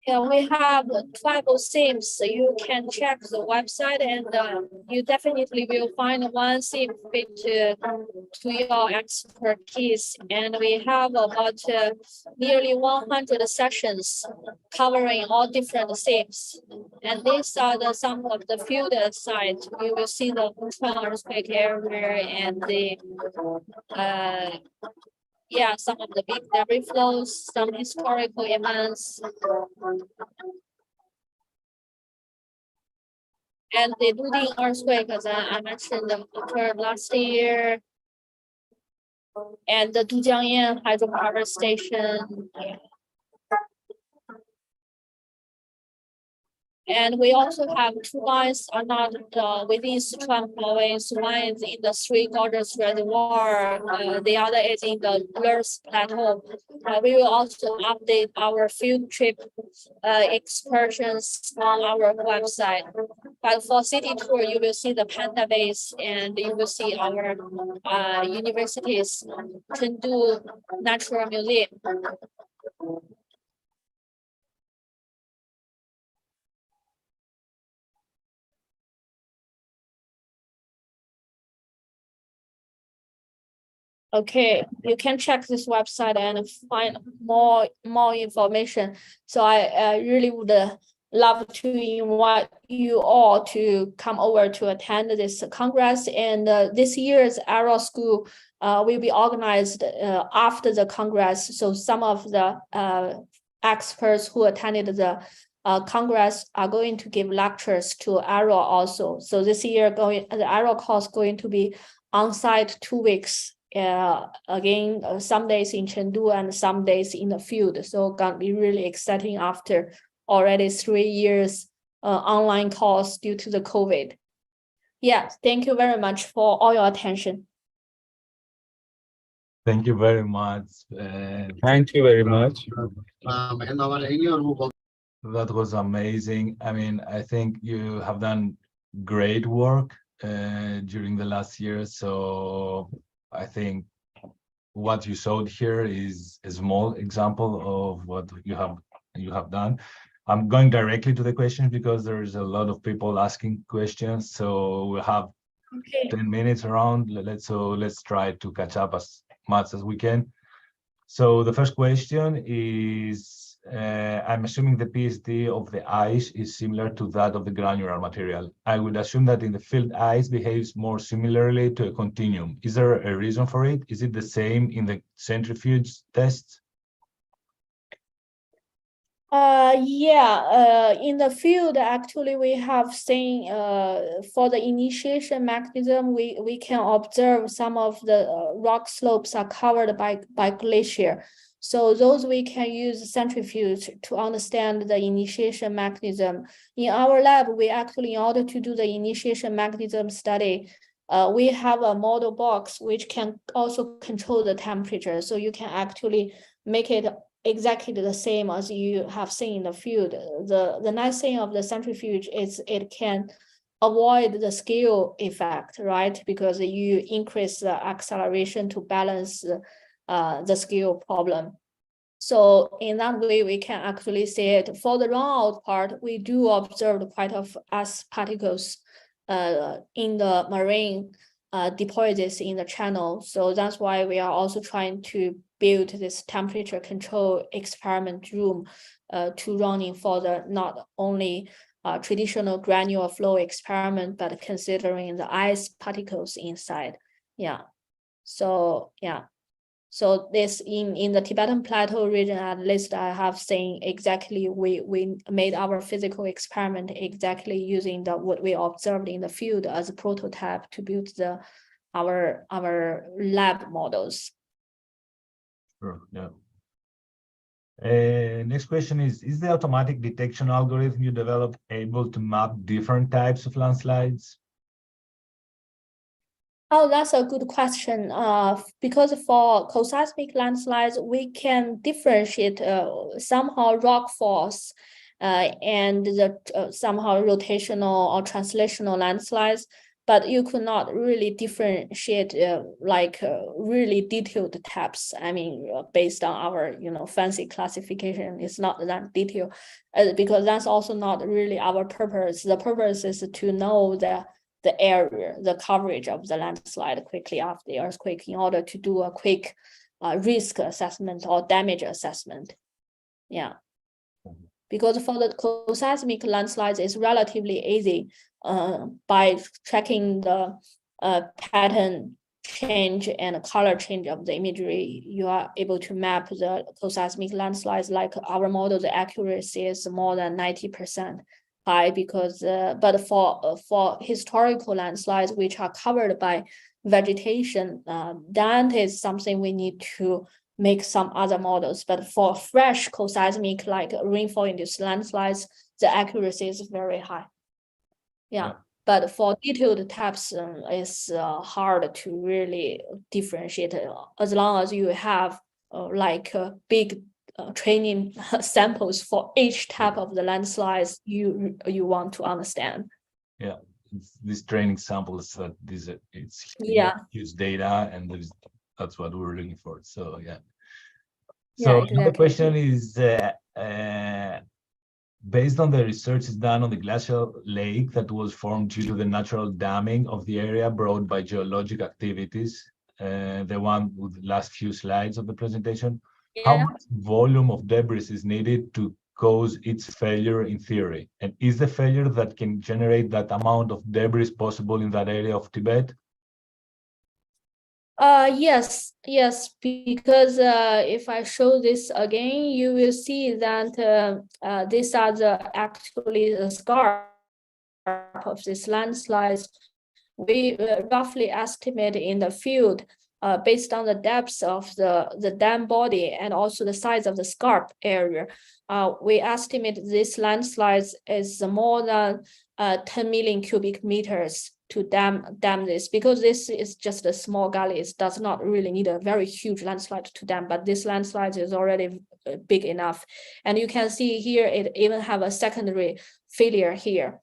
Yeah, we have 12 themes. So you can check the website, and you definitely will find one theme fit to your expertise. And we have about nearly 100 sessions covering all different themes. And these are some of the field sites. You will see the earthquake area and the yeah, some of the big debris flows, some historical events. And the Duding earthquake, as I mentioned, occurred last year. And the Dujiangyan hydropower station. And we also have two lines are not within Sichuan province. One is in the Three Gorges Reservoir. The other is in the Lurs Plateau. We will also update our field trip excursions on our website. But for city tour, you will see the Panda Base and you will see our universities, Chengdu Natural Museum. Okay, you can check this website and find more information. So I really would love to invite you all to come over to attend this congress. And this year's Aero School will be organized after the congress. So some of the experts who attended the congress are going to give lectures to Aero also. So this year the Aero course going to be on site 2 weeks. Again, some days in Chengdu and some days in the field. So gonna be really exciting after already 3 years online course due to the COVID. Yeah, thank you very much for all your attention. Thank you very much. Thank you very much. That was amazing. I mean, I think you have done great work during the last year. So I think what you showed here is a small example of what you have done. I'm going directly to the questions because there's a lot of people asking questions. So we'll have 10 minutes around. Let's try to catch up as much as we can. So the first question is, I'm assuming the PSD of the ice is similar to that of the granular material. I would assume that in the field ice behaves more similarly to a continuum. Is there a reason for it? Is it the same in the centrifuge tests? In the field, actually, we have seen for the initiation mechanism, we can observe some of the rock slopes are covered by glacier. So those we can use centrifuge to understand the initiation mechanism. In our lab, we actually, in order to do the initiation mechanism study, we have a model box which can also control the temperature. So you can actually make it exactly the same as you have seen in the field. The nice thing of the centrifuge is it can avoid the scale effect, right? Because you increase the acceleration to balance the scale problem. So in that way, we can actually see it. For the runout part, we do observe quite of ice particles in the marine deposits in the channel. So that's why we are also trying to build this temperature control experiment room to running for the not only traditional granular flow experiment, but considering the ice particles inside. Yeah. So yeah. So this in the Tibetan Plateau region, at least I have seen exactly we made our physical experiment exactly using what we observed in the field as a prototype to build our lab models. Sure, yeah. Next question is the automatic detection algorithm you developed able to map different types of landslides? Oh, that's a good question. Because for coseismic landslides, we can differentiate somehow rock force and the somehow rotational or translational landslides, but you could not really differentiate really detailed types. I mean, based on our fancy classification, it's not that detailed because that's also not really our purpose. The purpose is to know the area, the coverage of the landslide quickly after the earthquake in order to do a quick risk assessment or damage assessment. Yeah. Because for the coseismic landslides, it's relatively easy by tracking the pattern change and color change of the imagery, you are able to map the co-seismic landslides. Like our model, the accuracy is more than 90% high, because but for historical landslides which are covered by vegetation, that is something we need to make some other models. But for fresh co-seismic, like rainfall-induced landslides, the accuracy is very high. Yeah. But for detailed types, it's hard to really differentiate, as long as you have like big training samples for each type of the landslides you want to understand. Yeah, these training samples that it's huge data, and that's what we're looking for. So yeah. So Yeah, exactly. another question is, based on the research done on the glacial lake that was formed due to the natural damming of the area brought by geologic activities, the one with the last few slides of the presentation, how much volume of debris is needed to cause its failure in theory? And is the failure that can generate that amount of debris possible in that area of Tibet? Yes, because if I show this again, you will see that these are actually the scarp of these landslides. We roughly estimate in the field, based on the depths of the dam body and also the size of the scarp area. We estimate this landslides is more than 10 million cubic meters to dam this, because this is just a small gully. It does not really need a very huge landslide to dam, but this landslide is already big enough. And you can see here, it even have a secondary failure here.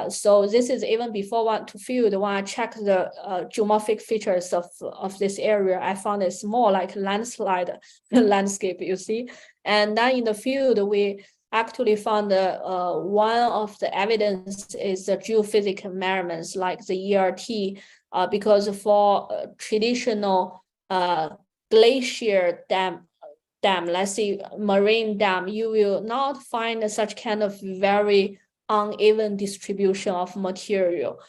So this is even before one to field. When I check the geomorphic features of this area, I found it's more like landslide landscape, you see. And then in the field, we actually found one of the evidence is the geophysical measurements, like the ERT, because for traditional glacier dam, let's say marine dam, you will not find such kind of very uneven distribution of material,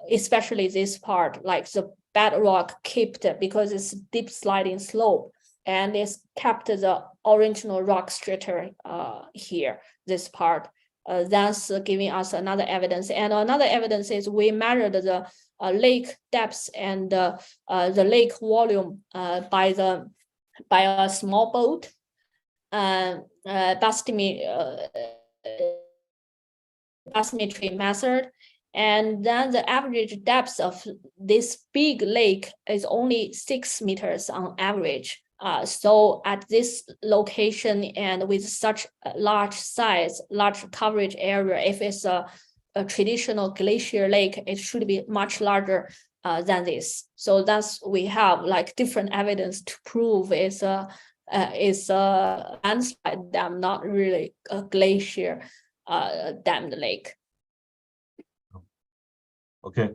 especially this part, like the bedrock kept, because it's deep sliding slope, and it's kept the original rock strata here, this part. That's giving us another evidence. And another evidence is we measured the lake depths and the lake volume by a small boat, bathymetry method. And then the average depth of this big lake is only 6 meters on average. So at this location and with such a large size, large coverage area, if it's a traditional glacier lake, it should be much larger than this. So that's, we have like different evidence to prove it's a landslide dam, not really a glacier dammed lake. Okay,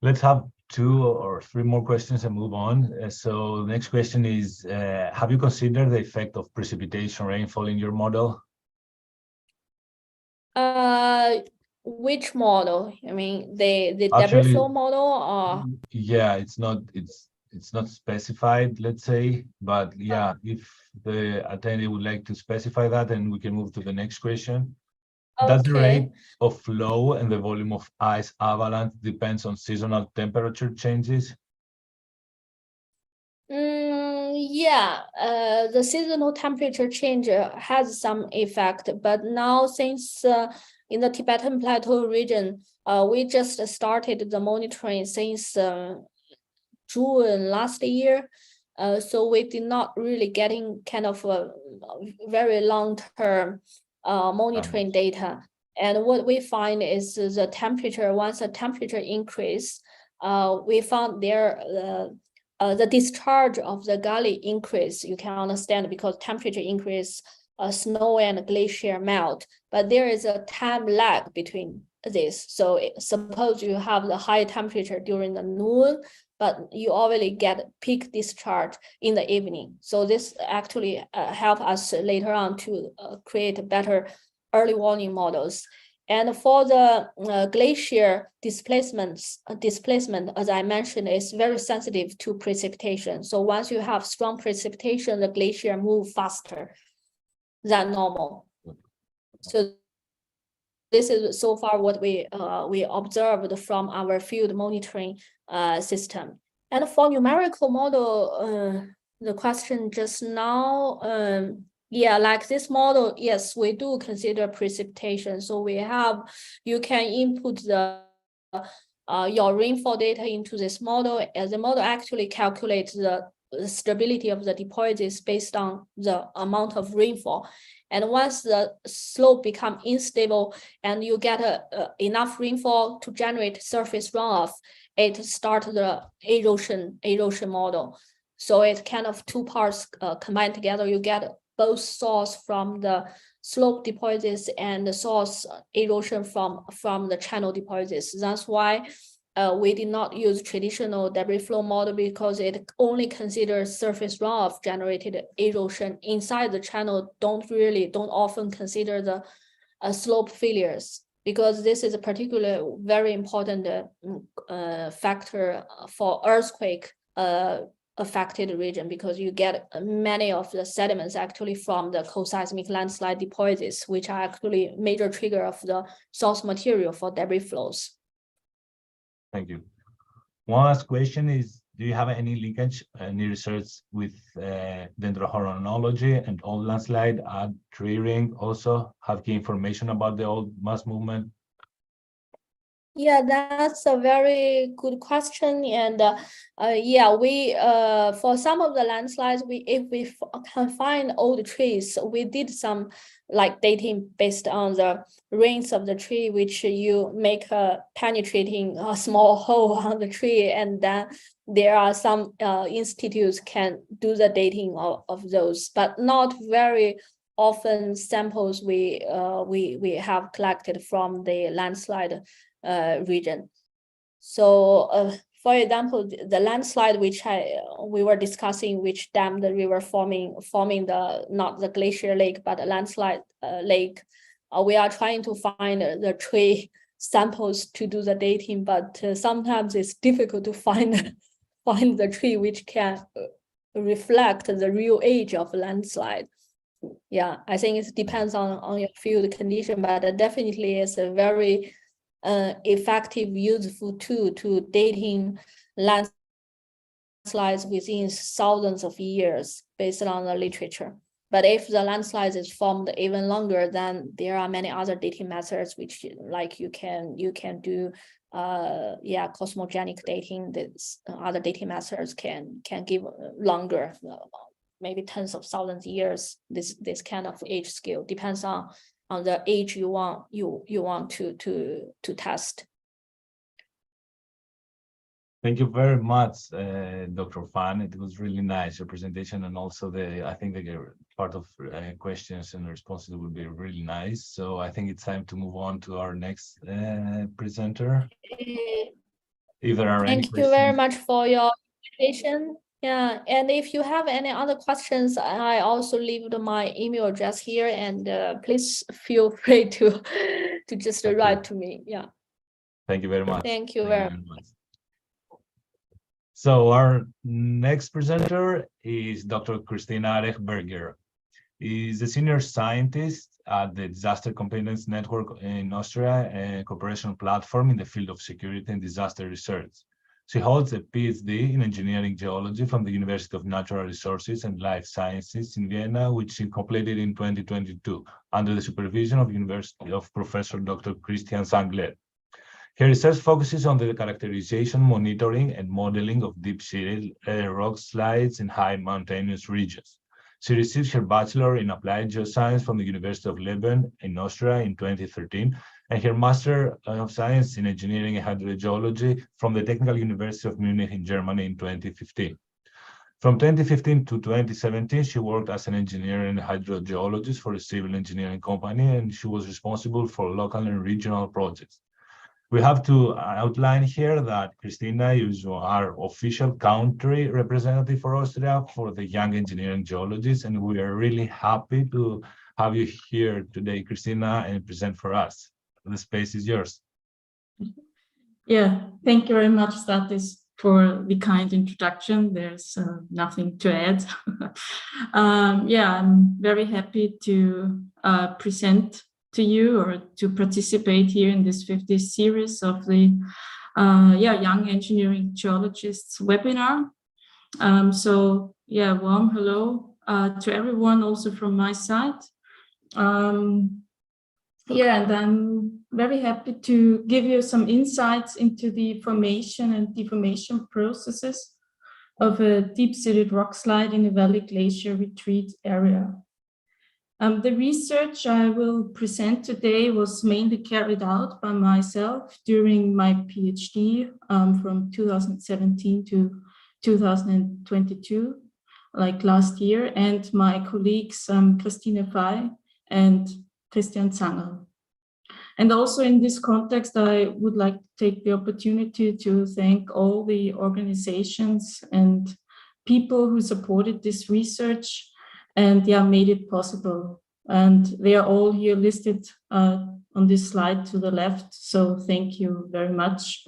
let's have 2 or 3 more questions and move on. So the next question is, have you considered the effect of precipitation rainfall in your model? Which model? I mean, the Actually, debris flow model, or? Yeah, it's not specified, let's say, but yeah, if the attendee would like to specify that, then we can move to the next question. Does the rate of flow and the volume of ice avalanche depends on seasonal temperature changes? Yeah, the seasonal temperature change has some effect, but now since in the Tibetan Plateau region, we just started the monitoring since June last year. So we did not really getting kind of a very long-term monitoring data. And what we find is the temperature, once the temperature increase, we found there the discharge of the gully increase. You can understand, because temperature increase, snow and glacier melt, but there is a time lag between this. So suppose you have the high temperature during the noon, but you already get peak discharge in the evening. So this actually help us later on to create better early warning models. And for the glacier displacement, as I mentioned, is very sensitive to precipitation. So once you have strong precipitation, the glacier move faster than normal. So this is so far what we observed from our field monitoring system. And for numerical model, the question just now, yeah, like this model, yes, we do consider precipitation. So you can input your rainfall data into this model, and the model actually calculates the stability of the deposits based on the amount of rainfall. And once the slope become unstable and you get enough rainfall to generate surface runoff, it starts the erosion model. So it's kind of two parts combined together. You get both source from the slope deposits and the source erosion from the channel deposits. That's why we did not use traditional debris flow model, because it only considers surface runoff generated erosion inside the channel. Don't often consider the slope failures, because this is a particular very important factor for earthquake affected region, because you get many of the sediments actually from the coseismic landslide deposits, which are actually major trigger of the source material for debris flows. Thank you. One last question is, do you have any linkage, any research with dendrochronology and old landslide at tree ring? Also have key information about the old mass movement? Yeah, that's a very good question. And yeah, we for some of the landslides, if we can find old trees, we did some like dating based on the rings of the tree, which you make penetrating a small hole on the tree, and then there are some institutes can do the dating of those, but not very often samples we have collected from the landslide region. So for example, the landslide which we were discussing, which dammed the river, forming the not the glacier lake but a landslide lake, we are trying to find the tree samples to do the dating, but sometimes it's difficult to find the tree which can reflect the real age of landslide. Yeah, I think it depends on your field condition, but definitely it's a very effective, useful tool to dating landslides within thousands of years based on the literature. But if the landslide is formed even longer, then there are many other dating methods which, like you can do cosmogenic dating. This other dating methods can give longer, maybe tens of thousands of years. This kind of age scale depends on the age you want to test. Thank you very much, Dr. Fan. It was really nice, your presentation, and also I think the part of questions and responses will be really nice. So I think it's time to move on to our next presenter. If there are any questions. Thank you very much for your invitation. Yeah, and if you have any other questions, I also leave my email address here, and please feel free to just write to me. Yeah. Thank you very much. Thank you very much. So our next presenter is Dr. Christina Rechberger. Is a senior scientist at the Disaster Competence Network in Austria, a cooperation platform in the field of security and disaster research. She holds a PhD in engineering geology from the University of Natural Resources and Life Sciences in Vienna, which she completed in 2022 under the supervision of Professor Dr. Christian Sangler. Her research focuses on the characterization, monitoring, and modeling of deep-seated rock slides in high mountainous regions. She received her bachelor in applied geoscience from the University of Leuven in Austria in 2013, and her Master of Science in Engineering and Hydrogeology from the Technical University of Munich in Germany in 2015. From 2015 to 2017, she worked as an engineer and hydrogeologist for a civil engineering company, and she was responsible for local and regional projects. We have to outline here that Christina is our official country representative for Austria for the young engineering geologists, and we are really happy to have you here today, Christina, and present for us. the space is yours. Yeah, thank you very much, Statis, for the kind introduction. There's nothing to add. Yeah, I'm very happy to present to you or to participate here in this 50th series of the Young Engineering Geologists webinar. So yeah, warm hello to everyone also from my side. Yeah, and I'm very happy to give you some insights into the formation and deformation processes of a deep-seated rock slide in the Valley Glacier retreat area. The research I will present today was mainly carried out by myself during my PhD from 2017 to 2022, like last year, and my colleagues Christine Fey and Christian Zanger. And also in this context, I would like to take the opportunity to thank all the organizations and people who supported this research and made it possible. And they are all here listed on this slide to the left. So thank you very much.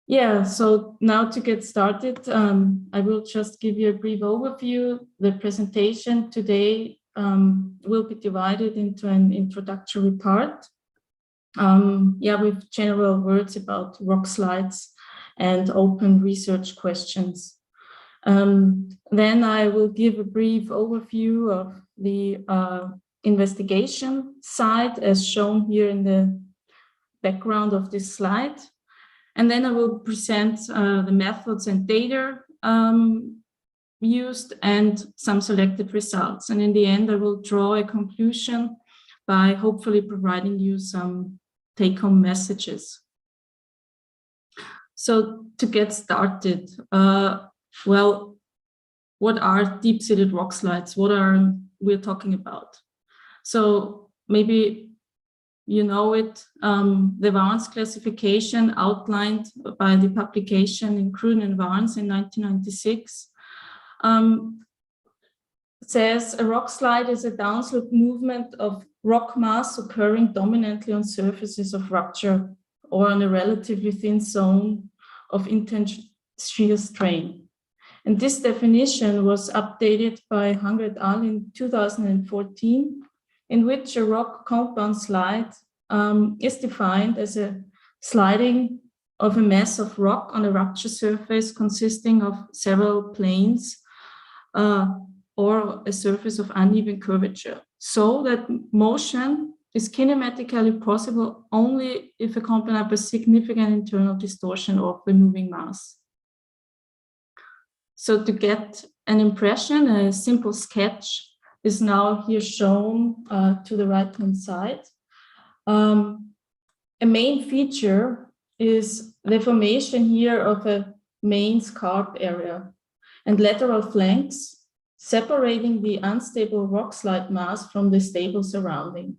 Yeah, so now to get started, I will just give you a brief overview. The presentation today will be divided into an introductory part. With general words about rock slides and open research questions. Then I will give a brief overview of the investigation side as shown here in the background of this slide. And then I will present the methods and data used and some selected results. And in the end, I will draw a conclusion by hopefully providing you some take-home messages. So to get started, well, what are deep-seated rock slides? What are we talking about? So maybe you know it, the Varnes classification outlined by the publication in Grün and Varnes in 1996 says a rock slide is a downslope movement of rock mass occurring dominantly on surfaces of rupture or on a relatively thin zone of intense shear strain. And this definition was updated by Hang et al. In 2014, in which a rock compound slide is defined as a sliding of a mass of rock on a rupture surface consisting of several planes or a surface of uneven curvature, so that motion is kinematically possible only if accompanied by significant internal distortion of the moving mass. So to get an impression, a simple sketch is now here shown to the right-hand side. A main feature is the formation here of a main scarp area and lateral flanks separating the unstable rock slide mass from the stable surrounding.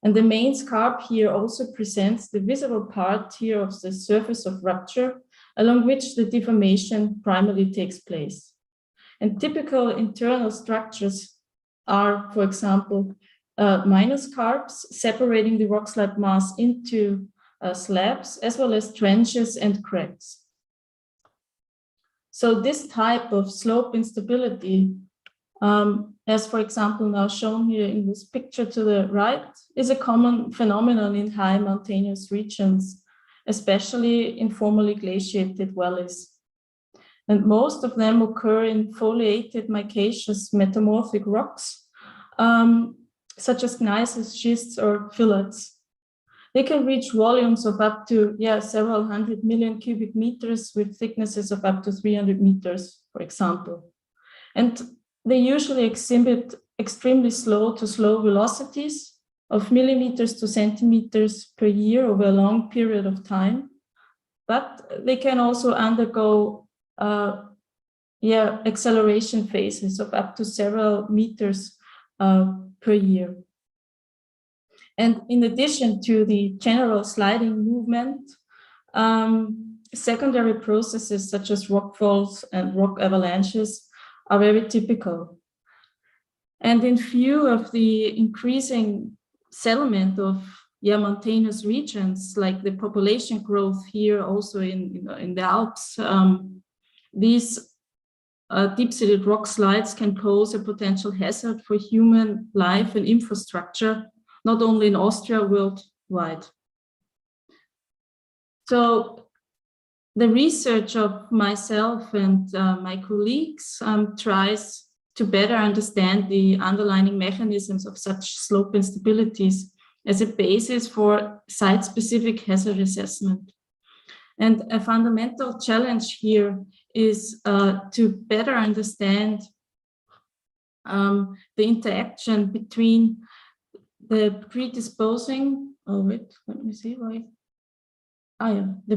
And the main scarp here also presents the visible part here of the surface of rupture along which the deformation primarily takes place. And typical internal structures are, for example, minor scarps separating the rock slide mass into slabs, as well as trenches and cracks. So this type of slope instability, as for example now shown here in this picture to the right, is a common phenomenon in high mountainous regions, especially in formerly glaciated valleys. And most of them occur in foliated micaceous metamorphic rocks, such as gneisses, schists, or phyllites. They can reach volumes of up to several 100 million cubic meters with thicknesses of up to 300 meters, for example. And they usually exhibit extremely slow to slow velocities of millimeters to centimeters per year over a long period of time. But they can also undergo acceleration phases of up to several meters per year. And in addition to the general sliding movement, secondary processes such as rock falls and rock avalanches are very typical. And in view of the increasing settlement of mountainous regions, like the population growth here also in the Alps, these deep-seated rock slides can pose a potential hazard for human life and infrastructure, not only in Austria, worldwide. So the research of myself and my colleagues tries to better understand the underlying mechanisms of such slope instabilities as a basis for site-specific hazard assessment. And a fundamental challenge here is to better understand the interaction between the predisposing, the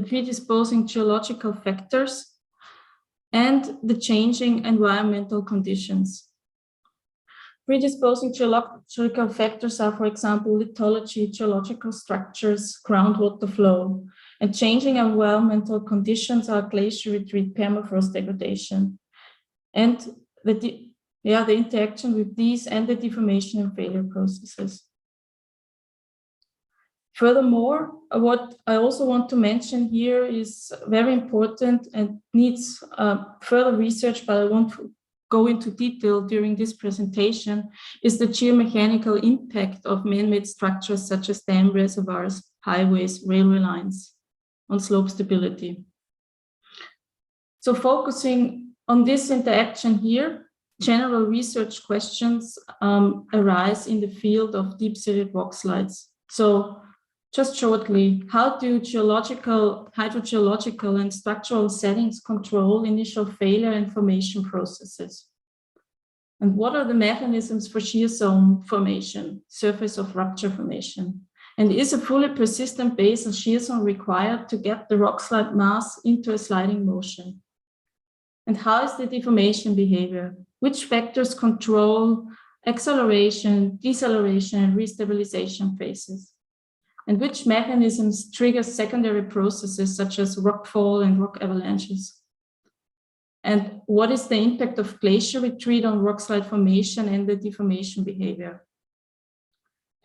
predisposing geological factors and the changing environmental conditions. Predisposing geological factors are, for example, lithology, geological structures, groundwater flow, and changing environmental conditions are glacier retreat, permafrost degradation, and the interaction with these and the deformation and failure processes. Furthermore, what I also want to mention here is very important and needs further research, but I won't go into detail during this presentation, is the geomechanical impact of man-made structures such as dam reservoirs, highways, railway lines on slope stability. So focusing on this interaction here, general research questions arise in the field of deep-seated rock slides. So just shortly, how do hydrogeological and structural settings control initial failure and formation processes? And what are the mechanisms for shear zone formation, surface of rupture formation? And is a fully persistent basal shear zone required to get the rock slide mass into a sliding motion? And how is the deformation behavior? Which factors control acceleration, deceleration, and restabilization phases? And which mechanisms trigger secondary processes such as rockfall and rock avalanches? And what is the impact of glacier retreat on rock slide formation and the deformation behavior?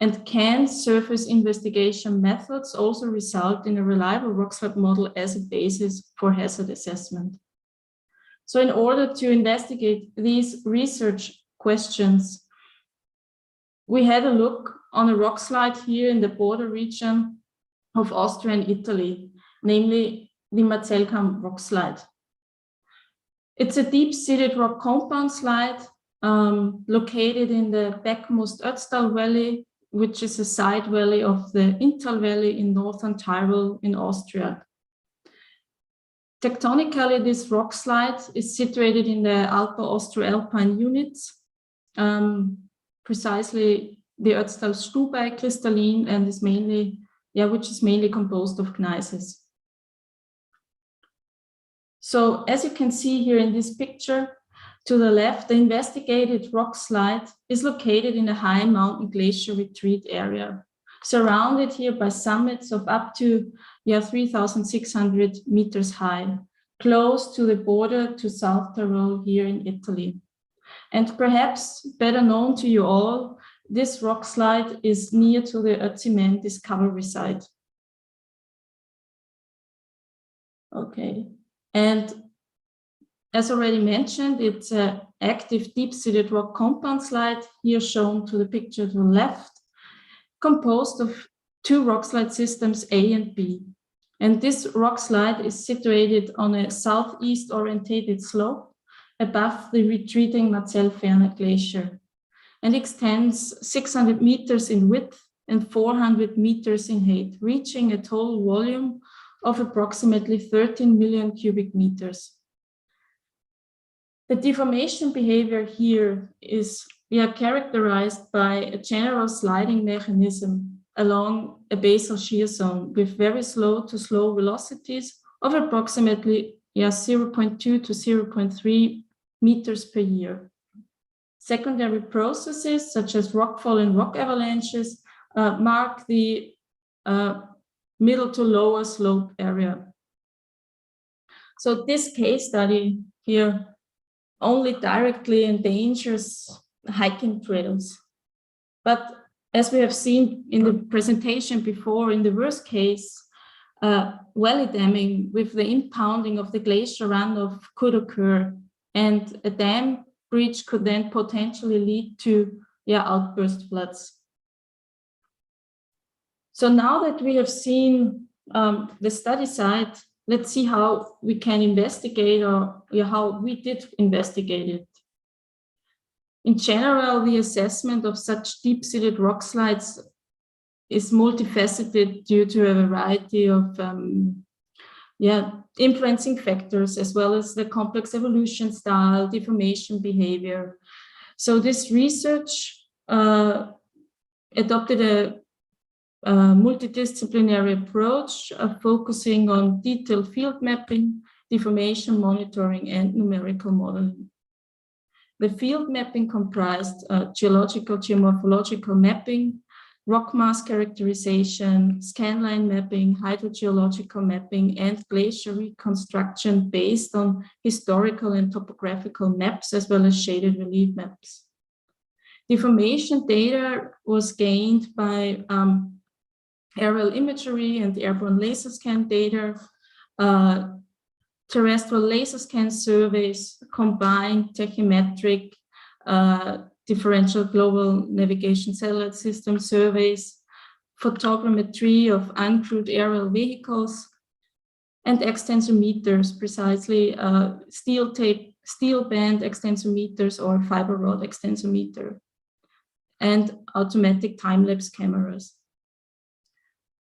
And can surface investigation methods also result in a reliable rock slide model as a basis for hazard assessment? So in order to investigate these research questions, we had a look on a rock slide here in the border region of Austria and Italy, namely the Mazelkam rock slide. It's a deep-seated rock compound slide located in the backmost Ötztal Valley, which is a side valley of the Inntal Valley in northern Tyrol in Austria. Tectonically, this rock slide is situated in the Alpo-Austro-Alpine units, precisely the Ötztal Stubai crystalline, and is mainly, which is mainly composed of gneisses. So as you can see here in this picture, to the left, the investigated rock slide is located in a high mountain glacier retreat area, surrounded here by summits of up to 3,600 meters high, close to the border to South Tyrol here in Italy. And perhaps better known to you all, this rock slide is near to the Ötzimen discovery site. Okay, and as already mentioned, it's an active deep-seated rock compound slide, here shown to the picture to the left, composed of two rock slide systems A and B. And this rock slide is situated on a southeast orientated slope above the retreating Mazelferner glacier and extends 600 meters in width and 400 meters in height, reaching a total volume of approximately 13 million cubic meters. The deformation behavior here is characterized by a general sliding mechanism along a basal shear zone with very slow to slow velocities of approximately 0.2 to 0.3 meters per year. Secondary processes such as rockfall and rock avalanches mark the middle to lower slope area. So this case study here only directly endangers hiking trails. But as we have seen in the presentation before, in the worst case, valley damming with the impounding of the glacier runoff could occur, and a dam breach could then potentially lead to outburst floods. So now that we have seen the study site, let's see how we can investigate, or how we did investigate it. In general, the assessment of such deep-seated rock slides is multifaceted due to a variety of influencing factors, as well as the complex evolution style, deformation behavior. So this research adopted a multidisciplinary approach of focusing on detailed field mapping, deformation monitoring, and numerical modeling. The field mapping comprised geological, geomorphological mapping, rock mass characterization, scanline mapping, hydrogeological mapping, and glacier reconstruction based on historical and topographical maps, as well as shaded relief maps. Deformation data was gained by aerial imagery and airborne laser scan data, terrestrial laser scan surveys, combined tachymetric, differential global navigation satellite system surveys, photogrammetry of uncrewed aerial vehicles, and extensometers, precisely steel band extensometers or fiber rod extensometer, and automatic time-lapse cameras.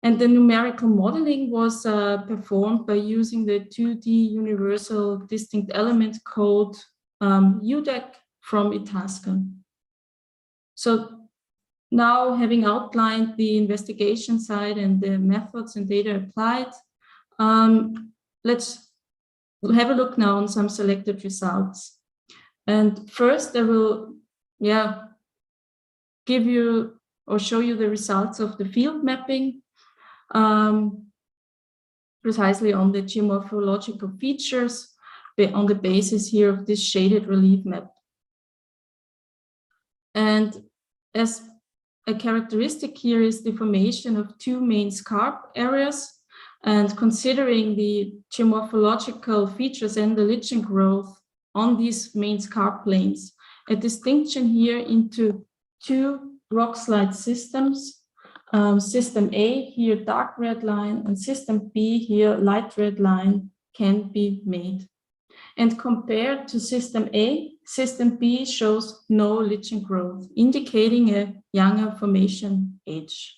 And the numerical modeling was performed by using the 2D Universal Distinct Element Code e-YEG from Itasca. So now, having outlined the investigation side and the methods and data applied, let's have a look now on some selected results. And first, I will give you or show you the results of the field mapping, precisely on the geomorphological features on the basis here of this shaded relief map. And as a characteristic here is the formation of two main scarp areas, and considering the geomorphological features and the lichen growth on these main scarp planes, a distinction here into two rock slide systems. System A, here dark red line, and system B, here light red line, can be made. And compared to system A, system B shows no lichen growth, indicating a younger formation age.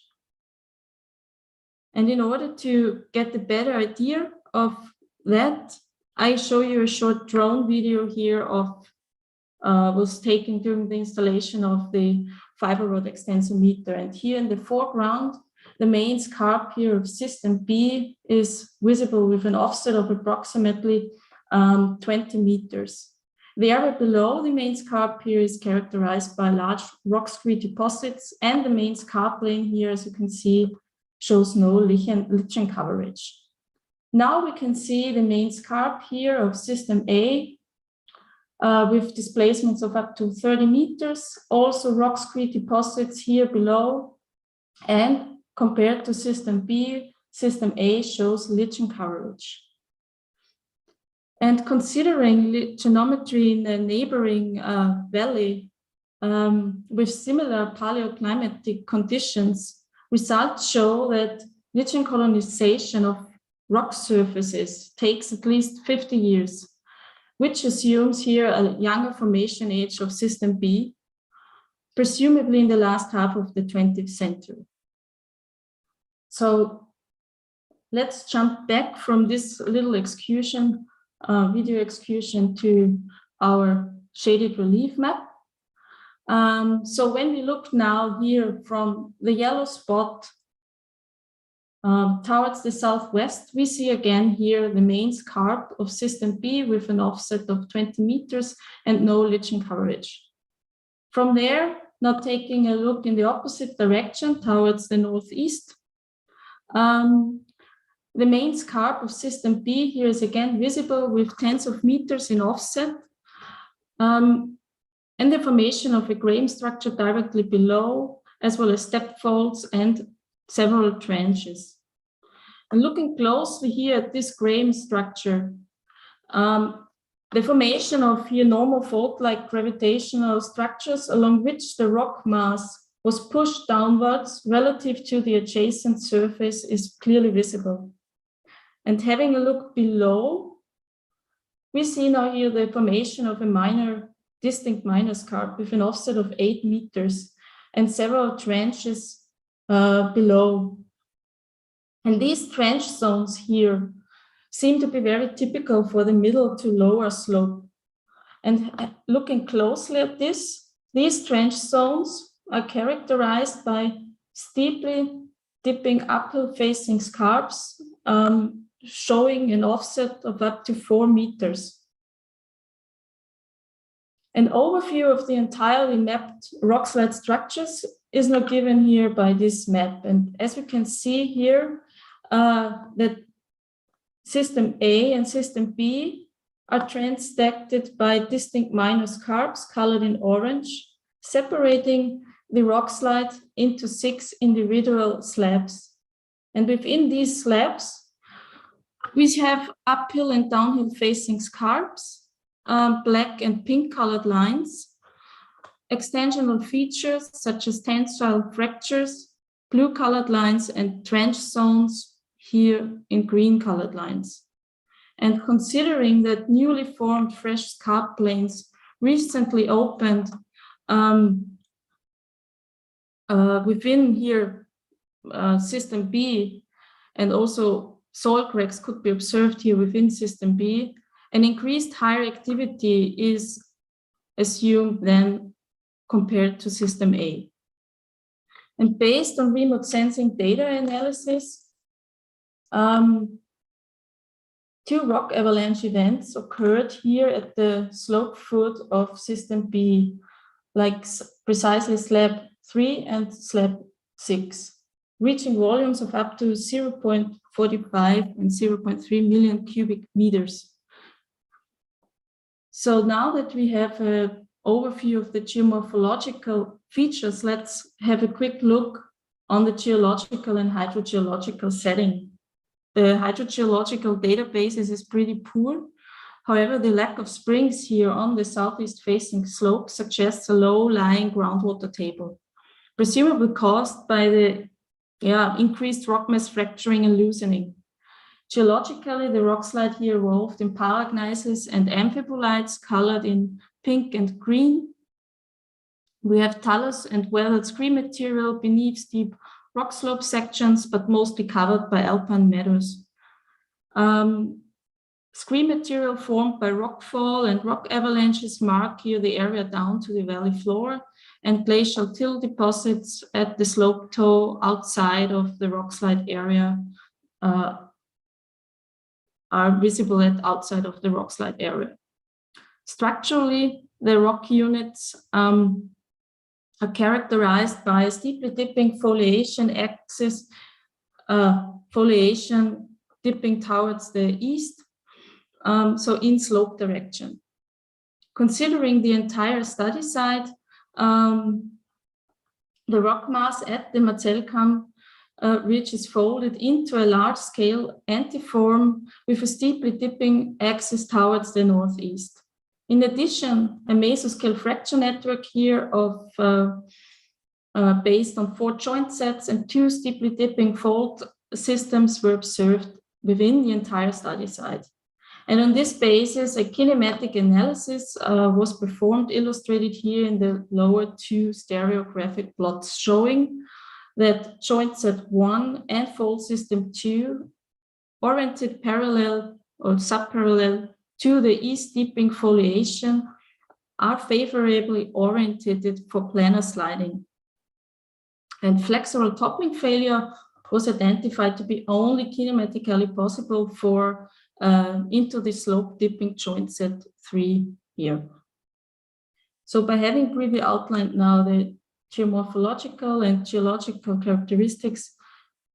And in order to get a better idea of that, I show you a short drone video here of was taken during the installation of the fiber rod extensometer. And here in the foreground, the main scarp here of system B is visible with an offset of approximately 20 meters. The area below the main scarp here is characterized by large rock screed deposits, and the main scarp plane here, as you can see, shows no lichen coverage. Now we can see the main scarp here of system A with displacements of up to 30 meters, also rock screed deposits here below, and compared to system B, system A shows lichen coverage. And considering lichenometry in a neighboring valley with similar paleoclimatic conditions, results show that lichen colonization of rock surfaces takes at least 50 years, which assumes here a younger formation age of system B, presumably in the last half of the 20th century. So let's jump back from this little excursion, video excursion, to our shaded relief map. So when we look now here from the yellow spot towards the southwest, we see again here the main scarp of system B with an offset of 20 meters and no lichen coverage. From there, now taking a look in the opposite direction towards the northeast, the main scarp of system B here is again visible with tens of meters in offset, and the formation of a grain structure directly below, as well as step faults and several trenches. And looking closely here at this grain structure, the formation of here normal fault-like gravitational structures along which the rock mass was pushed downwards relative to the adjacent surface is clearly visible. And having a look below, we see now here the formation of a distinct minor scarp with an offset of 8 meters and several trenches below. And these trench zones here seem to be very typical for the middle to lower slope. And looking closely at this, these trench zones are characterized by steeply dipping uphill facing scarps, showing an offset of up to 4 meters. An overview of the entirely mapped rockslide structures is now given here by this map. And as we can see here, that System A and System B are transected by distinct minor scarps colored in orange, separating the rockslide into 6 individual slabs. And within these slabs, we have uphill and downhill facing scarps, black and pink colored lines, extensional features such as tensile fractures, blue colored lines, and trench zones here in green colored lines. And considering that newly formed fresh scarp planes recently opened within here System B, and also soil cracks could be observed here within System B, an increased higher activity is assumed then compared to System A. And based on remote sensing data analysis, 2 rock avalanche events occurred here at the slope foot of System B, like precisely slab 3 and slab 6, reaching volumes of up to 0.45 and 0.3 million cubic meters. So now that we have an overview of the geomorphological features, let's have a quick look on the geological and hydrogeological setting. The hydrogeological databases is pretty poor. However, the lack of springs here on the southeast facing slope suggests a low-lying groundwater table, presumably caused by the increased rock mass fracturing and loosening. Geologically, the rockslide here evolved in paragneisses and amphibolites colored in pink and green. We have talus and weathered scree material beneath steep rock slope sections, but mostly covered by alpine meadows. Scree material formed by rockfall and rock avalanches mark here the area down to the valley floor, and glacial till deposits at the slope toe outside of the rockslide area are visible outside of the rockslide area. Structurally, the rock units are characterized by a steeply dipping foliation axis, foliation dipping towards the east, so in slope direction. Considering the entire study site, the rock mass at the Marzelkamm ridge is folded into a large-scale antiform with a steeply dipping axis towards the northeast. In addition, a mesoscale fracture network here of based on 4 joint sets and 2 steeply dipping fault systems were observed within the entire study site. And on this basis, a kinematic analysis was performed, illustrated here in the lower 2 stereographic plots, showing that joint set 1 and fault system 2 oriented parallel or subparallel to the east dipping foliation are favorably oriented for planar sliding. And flexural toppling failure was identified to be only kinematically possible for into the slope dipping joint set 3 here. So by having briefly outlined now the geomorphological and geological characteristics,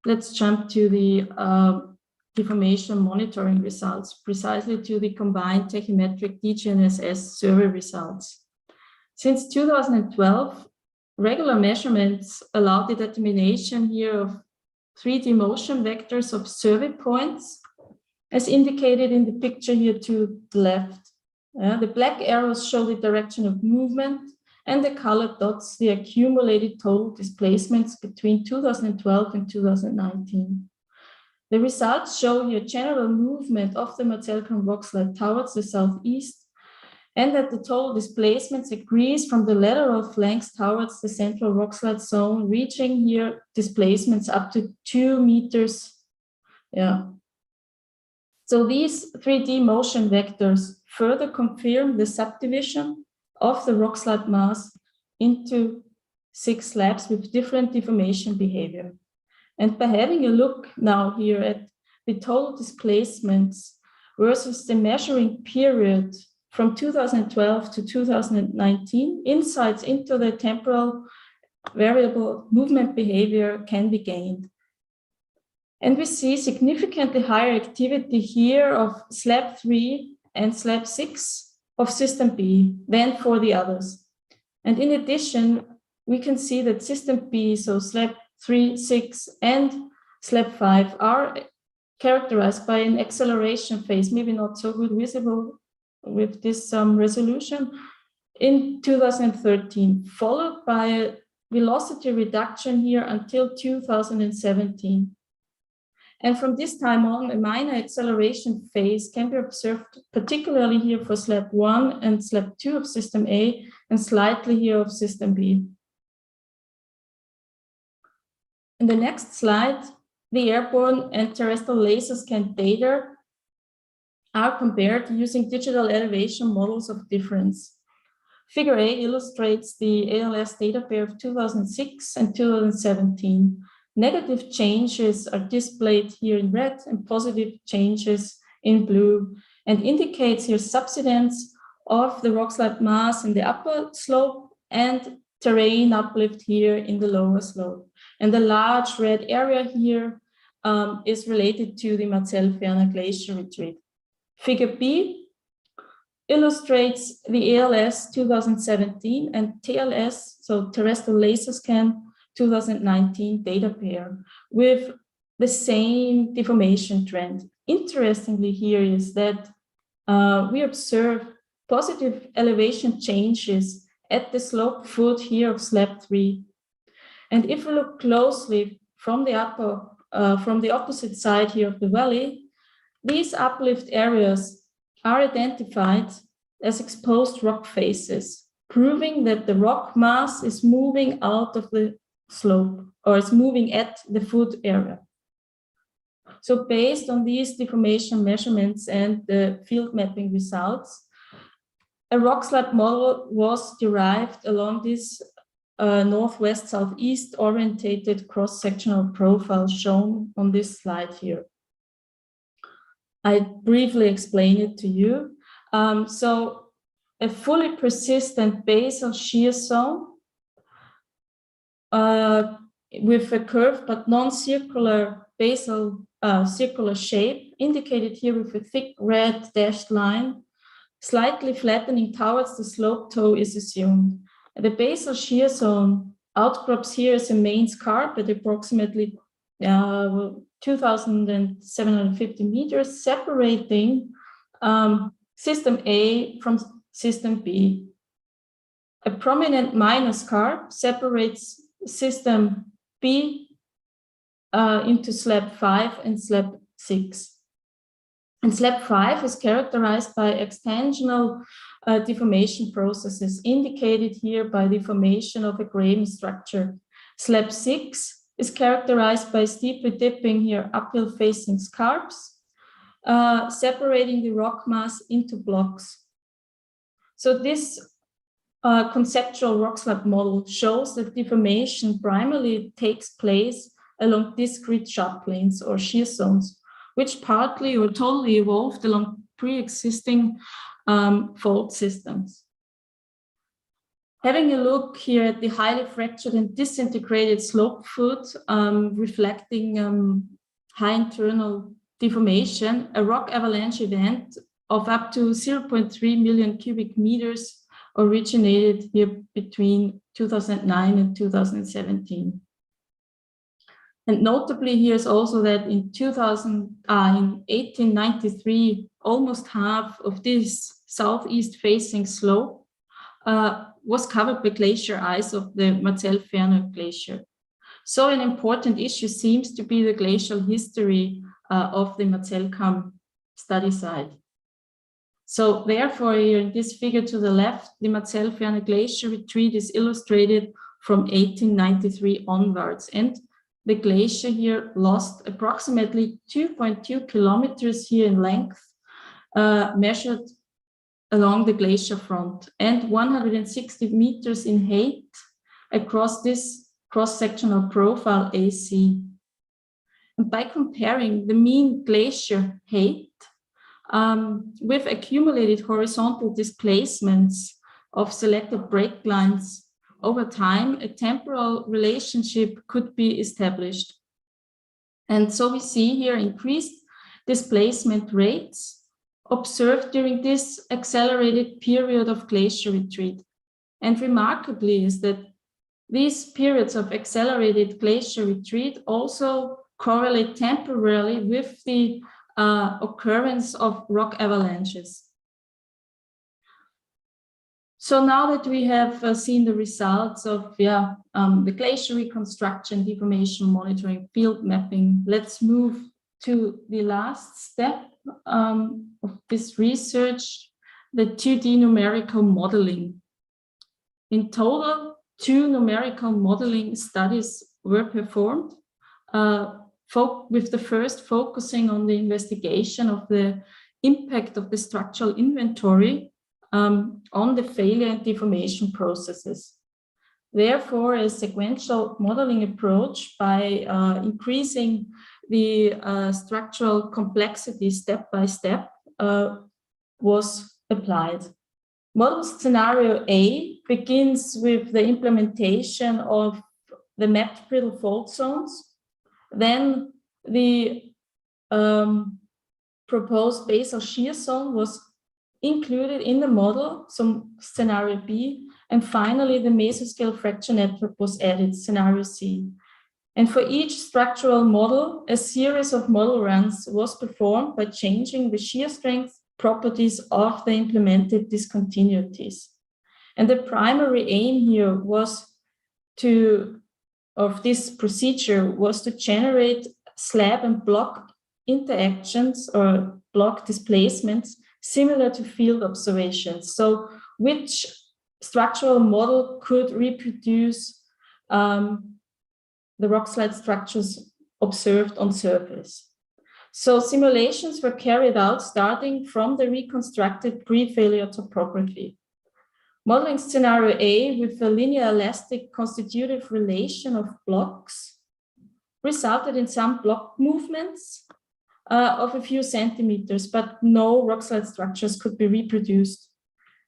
let's jump to the deformation monitoring results, precisely to the combined tachymetric DGNSS survey results. Since 2012, regular measurements allow the determination here of 3D motion vectors of survey points, as indicated in the picture here to the left. The black arrows show the direction of movement, and the colored dots the accumulated total displacements between 2012 and 2019. The results show here general movement of the Marzelcamp rockslide towards the southeast, and that the total displacements increase from the lateral flanks towards the central rockslide zone, reaching here displacements up to 2 meters. So these 3D motion vectors further confirm the subdivision of the rockslide mass into 6 slabs with different deformation behavior. And by having a look now here at the total displacements versus the measuring period from 2012 to 2019, insights into the temporal variable movement behavior can be gained. And we see significantly higher activity here of slab 3 and slab 6 of system B than for the others. And in addition, we can see that system B, so slab 3, 6, and slab 5 are characterized by an acceleration phase, maybe not so good visible with this resolution, in 2013, followed by a velocity reduction here until 2017. And from this time on, a minor acceleration phase can be observed, particularly here for slab 1 and slab 2 of system A, and slightly here of system B. In the next slide, the airborne and terrestrial laser scan data are compared using digital elevation models of difference. Figure A illustrates the ALS data pair of 2006 and 2017. Negative changes are displayed here in red and positive changes in blue, and indicates here subsidence of the rockslide mass in the upper slope and terrain uplift here in the lower slope. And the large red area here is related to the Marzelferner glacier retreat. Figure B illustrates the ALS 2017 and TLS, so terrestrial laser scan 2019 data pair with the same deformation trend. Interestingly here is that we observe positive elevation changes at the slope foot here of slab 3. And if we look closely from the opposite side here of the valley, these uplift areas are identified as exposed rock faces, proving that the rock mass is moving out of the slope or is moving at the foot area. So based on these deformation measurements and the field mapping results, a rockslide model was derived along this northwest-southeast orientated cross-sectional profile shown on this slide here. I briefly explain it to you. So a fully persistent basal shear zone with a curved but non-circular basal circular shape, indicated here with a thick red dashed line, slightly flattening towards the slope toe is assumed. The basal shear zone outcrops here as a main scarp at approximately 2,750 meters, separating system A from system B. A prominent minor scarp separates system B into slab 5 and slab 6. And slab 5 is characterized by extensional deformation processes, indicated here by the formation of a graben structure. Slab 6 is characterized by steeply dipping here uphill facing scarps, separating the rock mass into blocks. So this conceptual rockslide model shows that deformation primarily takes place along discrete sharp planes or shear zones, which partly or totally evolved along pre-existing fault systems. Having a look here at the highly fractured and disintegrated slope foot, reflecting high internal deformation, a rock avalanche event of up to 0.3 million cubic meters originated here between 2009 and 2017. And notably here is also that in 1893, almost half of this southeast facing slope was covered by glacier ice of the Marcel-Ferner Glacier. So an important issue seems to be the glacial history of the Marcel-Kamm study site. So therefore, here in this figure to the left, the Marcel-Ferner Glacier retreat is illustrated from 1893 onwards. And the glacier here lost approximately 2.2 kilometers here in length, measured along the glacier front, and 160 meters in height across this cross-sectional profile AC. And by comparing the mean glacier height with accumulated horizontal displacements of selected break lines over time, a temporal relationship could be established. And so we see here increased displacement rates observed during this accelerated period of glacier retreat. And remarkably is that these periods of accelerated glacier retreat also correlate temporarily with the occurrence of rock avalanches. So now that we have seen the results of the glacier reconstruction, deformation monitoring, field mapping, let's move to the last step of this research, the 2D numerical modeling. In total, 2 numerical modeling studies were performed, with the first focusing on the investigation of the impact of the structural inventory on the failure and deformation processes. Therefore, a sequential modeling approach by increasing the structural complexity step by step was applied. Model scenario A begins with the implementation of the mapped brittle fault zones. Then the proposed basal shear zone was included in the model, so scenario B, and finally the mesoscale fracture network was added, scenario C. And for each structural model, a series of model runs was performed by changing the shear strength properties of the implemented discontinuities. And the primary aim here of this procedure was to generate slab and block interactions or block displacements similar to field observations. So which structural model could reproduce the rock slide structures observed on surface. So simulations were carried out starting from the reconstructed pre-failure topography. Modeling scenario A with a linear elastic constitutive relation of blocks resulted in some block movements of a few centimeters, but no rock slide structures could be reproduced.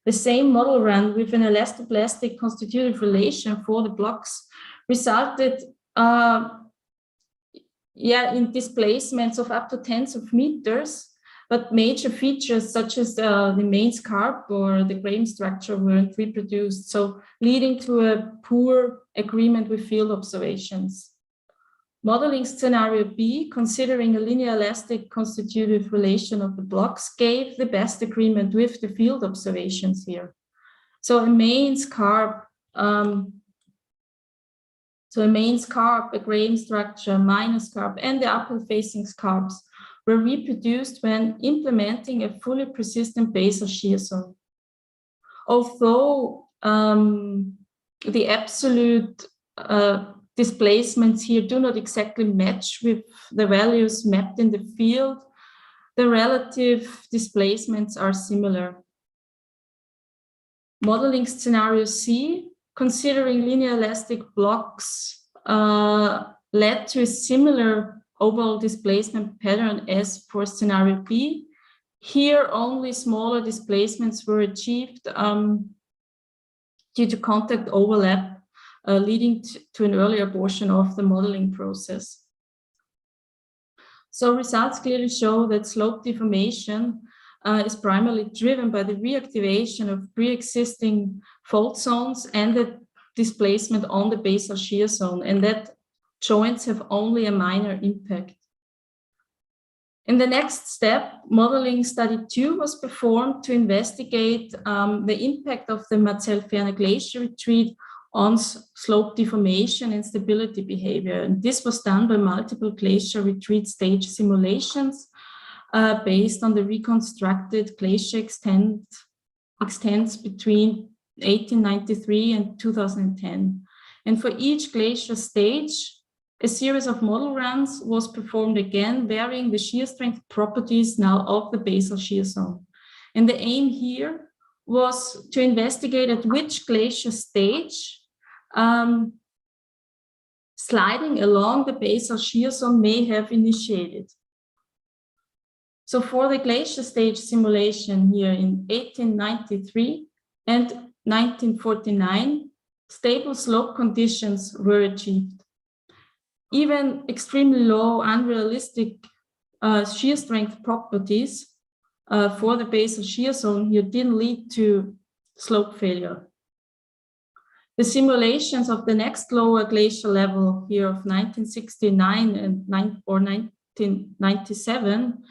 The same model run with an elastoplastic constitutive relation for the blocks resulted in displacements of up to tens of meters, but major features such as the main scarp or the Graham structure weren't reproduced, so leading to a poor agreement with field observations. Modeling scenario B, considering a linear elastic constitutive relation of the blocks, gave the best agreement with the field observations here. So a main scarp, a Graham structure, minor scarp, and the upper facing scarps were reproduced when implementing a fully persistent basal shear zone. Although the absolute displacements here do not exactly match with the values mapped in the field, the relative displacements are similar. Modeling scenario C, considering linear elastic blocks, led to a similar overall displacement pattern as for scenario B. Here, only smaller displacements were achieved due to contact overlap, leading to an earlier portion of the modeling process. So results clearly show that slope deformation is primarily driven by the reactivation of pre-existing fault zones and the displacement on the basal shear zone, and that joints have only a minor impact. In the next step, modeling study 2 was performed to investigate the impact of the Marcel-Ferner glacier retreat on slope deformation and stability behavior. And this was done by multiple glacier retreat stage simulations based on the reconstructed glacier extents between 1893 and 2010. And for each glacier stage, a series of model runs was performed again, varying the shear strength properties now of the basal shear zone. And the aim here was to investigate at which glacier stage sliding along the basal shear zone may have initiated. So for the glacier stage simulation here in 1893 and 1949, stable slope conditions were achieved. Even extremely low, unrealistic shear strength properties for the basal shear zone here didn't lead to slope failure. The simulations of the next lower glacial level here of 1969 and 1997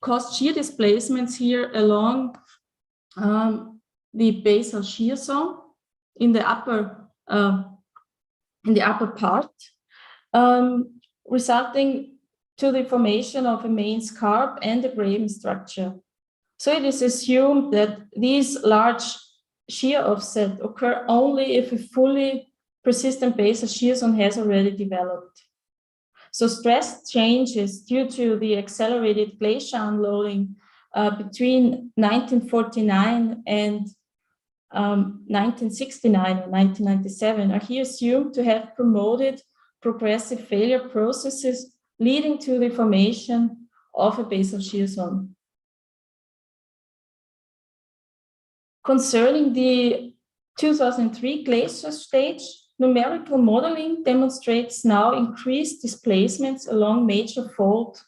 caused shear displacements here along the basal shear zone in the upper part, resulting to the formation of a main scarp and a graben structure. So it is assumed that these large shear offset occur only if a fully persistent basal shear zone has already developed. So stress changes due to the accelerated glacier unloading between 1949 and 1969 or 1997 are here assumed to have promoted progressive failure processes leading to the formation of a basal shear zone. Concerning the 2003 glacier stage, numerical modeling demonstrates now increased displacements along major fault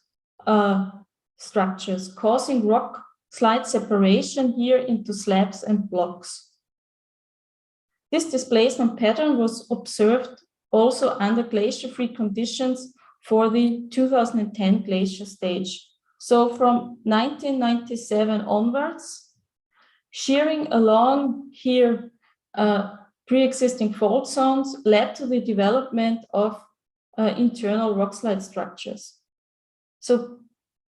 structures, causing rock slide separation here into slabs and blocks. This displacement pattern was observed also under glacier-free conditions for the 2010 glacier stage. So from 1997 onwards, shearing along here pre-existing fault zones led to the development of internal rock slide structures. So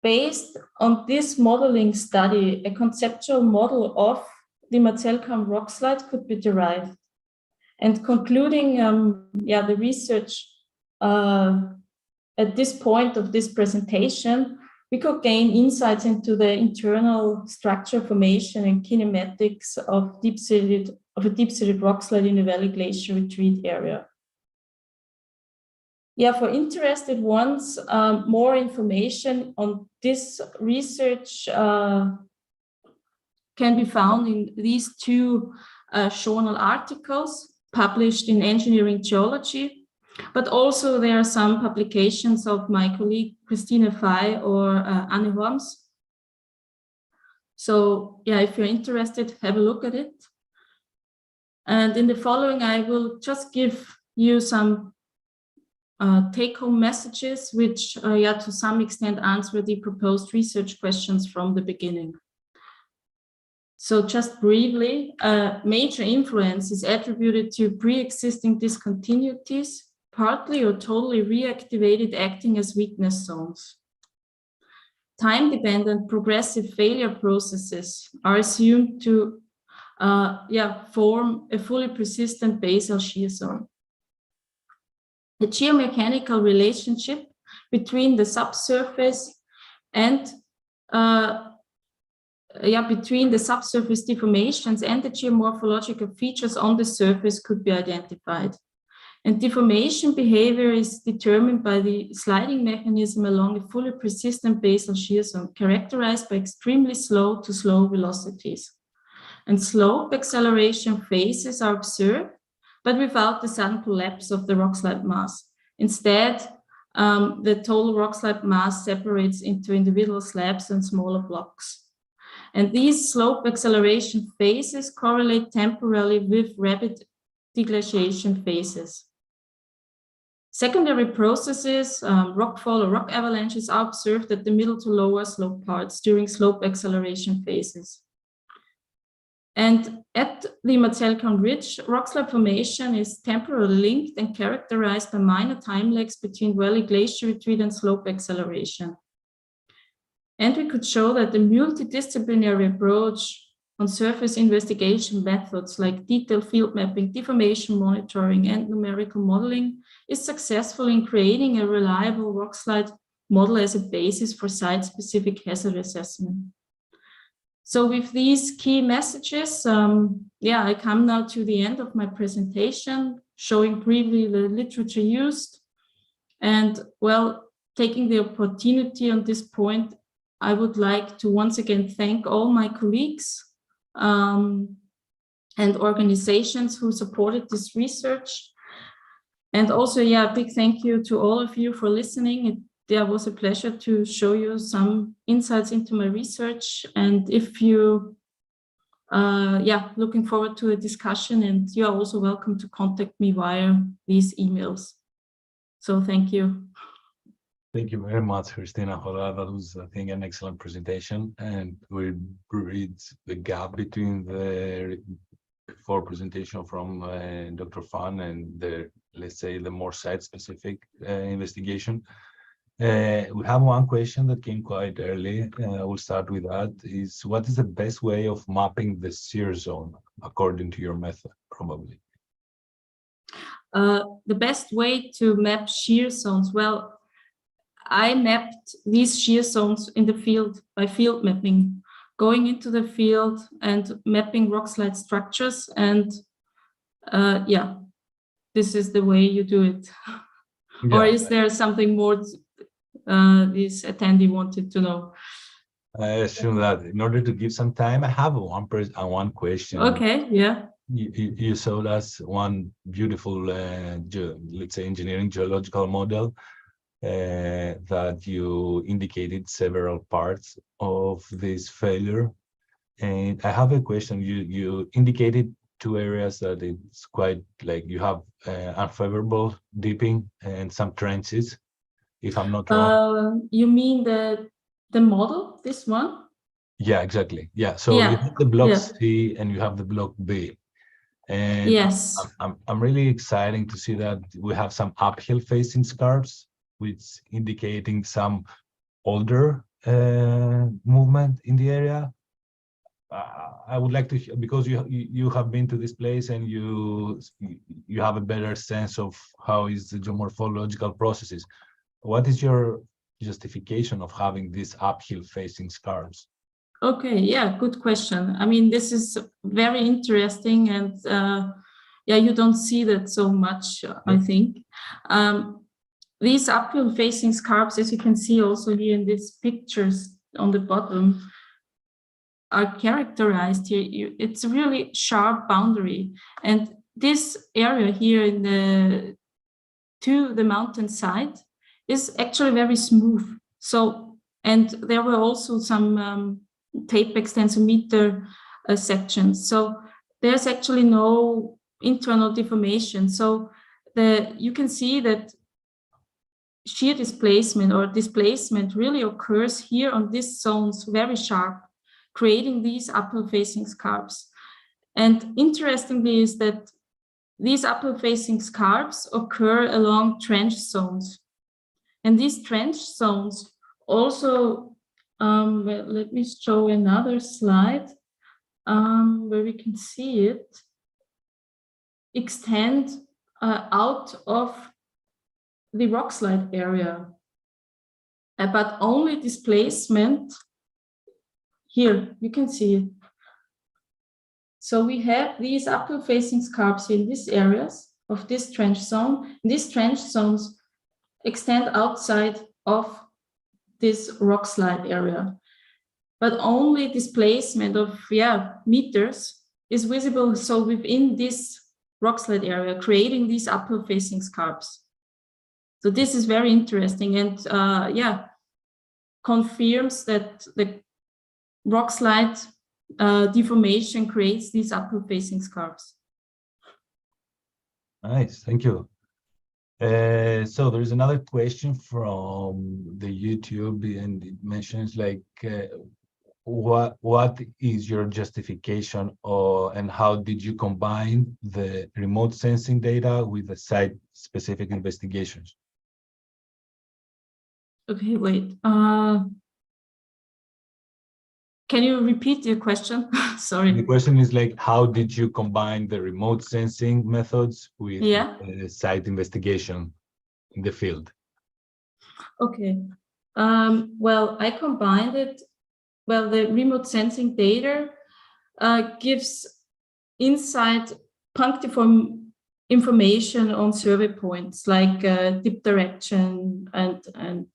based on this modeling study, a conceptual model of the Marcel-Kamm rock slide could be derived. And concluding the research at this point of this presentation, we could gain insights into the internal structure formation and kinematics of a deep-seated rock slide in the Valley Glacier retreat area. Yeah, for interested ones, more information on this research can be found in these two journal articles published in Engineering Geology, but also there are some publications of my colleague Christine Fey or Anne Worms. So yeah, if you're interested, have a look at it. And in the following, I will just give you some take-home messages, which to some extent answer the proposed research questions from the beginning. So just briefly, major influence is attributed to pre-existing discontinuities, partly or totally reactivated, acting as weakness zones. Time-dependent progressive failure processes are assumed to form a fully persistent basal shear zone. The geomechanical relationship between the subsurface and between the subsurface deformations and the geomorphological features on the surface could be identified. And deformation behavior is determined by the sliding mechanism along a fully persistent basal shear zone, characterized by extremely slow to slow velocities. And slope acceleration phases are observed, but without the sudden collapse of the rock slide mass. Instead, the total rock slide mass separates into individual slabs and smaller blocks. And these slope acceleration phases correlate temporally with rapid deglaciation phases. Secondary processes, rockfall or rock avalanches, are observed at the middle to lower slope parts during slope acceleration phases. And at the Matselkan Ridge, rock slide formation is temporally linked and characterized by minor time lags between valley glacier retreat and slope acceleration. And we could show that the multidisciplinary approach on surface investigation methods like detailed field mapping, deformation monitoring, and numerical modeling is successful in creating a reliable rock slide model as a basis for site-specific hazard assessment. So with these key messages, I come now to the end of my presentation, showing briefly the literature used. And well, taking the opportunity on this point, I would like to once again thank all my colleagues and organizations who supported this research. And also, a big thank you to all of you for listening. It was a pleasure to show you some insights into my research. And if you, looking forward to a discussion, and you are also welcome to contact me via these emails. So thank you. Thank you very much, Christina. That was, I think, an excellent presentation, and we bridge the gap between the before presentation from Dr. Fan and the, let's say, the more site-specific investigation. We have one question that came quite early. We'll start with that. Is what is the best way of mapping the shear zone according to your method, probably? The best way to map shear zones, well, I mapped these shear zones in the field by field mapping, going into the field and mapping rock slide structures. And this is the way you do it. Yeah. Or is there something more this attendee wanted to know? I assume that in order to give some time, I have one question. Okay, yeah. You showed us one beautiful, let's say, engineering geological model that you indicated several parts of this failure. And I have a question. You indicated two areas that it's quite like you have unfavorable dipping and some trenches, if I'm not wrong. You mean the model, this one? Yeah, exactly. Yeah. So you have the block C and you have the block B. And yes, I'm really excited to see that we have some uphill facing scarps, which indicating some older movement in the area. I would like to, because you have been to this place and you have a better sense of how is the geomorphological processes. What is your justification of having these uphill facing scarps? Okay, yeah, good question. I mean, this is very interesting, and you don't see that so much, I think. These uphill facing scarps, as you can see also here in these pictures on the bottom, are characterized here. It's a really sharp boundary, and this area here in to the mountain side is actually very smooth. So, and there were also some tape extensometer sections. So there's actually no internal deformation. So you can see that shear displacement or displacement really occurs here on these zones very sharp, creating these uphill facing scarps. And interestingly is that these uphill facing scarps occur along trench zones. And these trench zones also, let me show another slide where we can see it, extend out of the rock slide area, but only displacement here, you can see it. So we have these uphill facing scarps in these areas of this trench zone. These trench zones extend outside of this rock slide area, but only displacement of meters is visible. So within this rock slide area, creating these uphill facing scarps. So this is very interesting, and yeah, confirms that the rock slide deformation creates these upward facing scarps. Nice, thank you. So there's another question from the YouTube, and it mentions like, what is your justification, and how did you combine the remote sensing data with the site-specific investigations? Okay, wait. Can you repeat your question? Sorry. The question is like, how did you combine the remote sensing methods with the site investigation in the field? Okay. Well, I combined it. Well, the remote sensing data gives insight punctiform information on survey points like dip direction and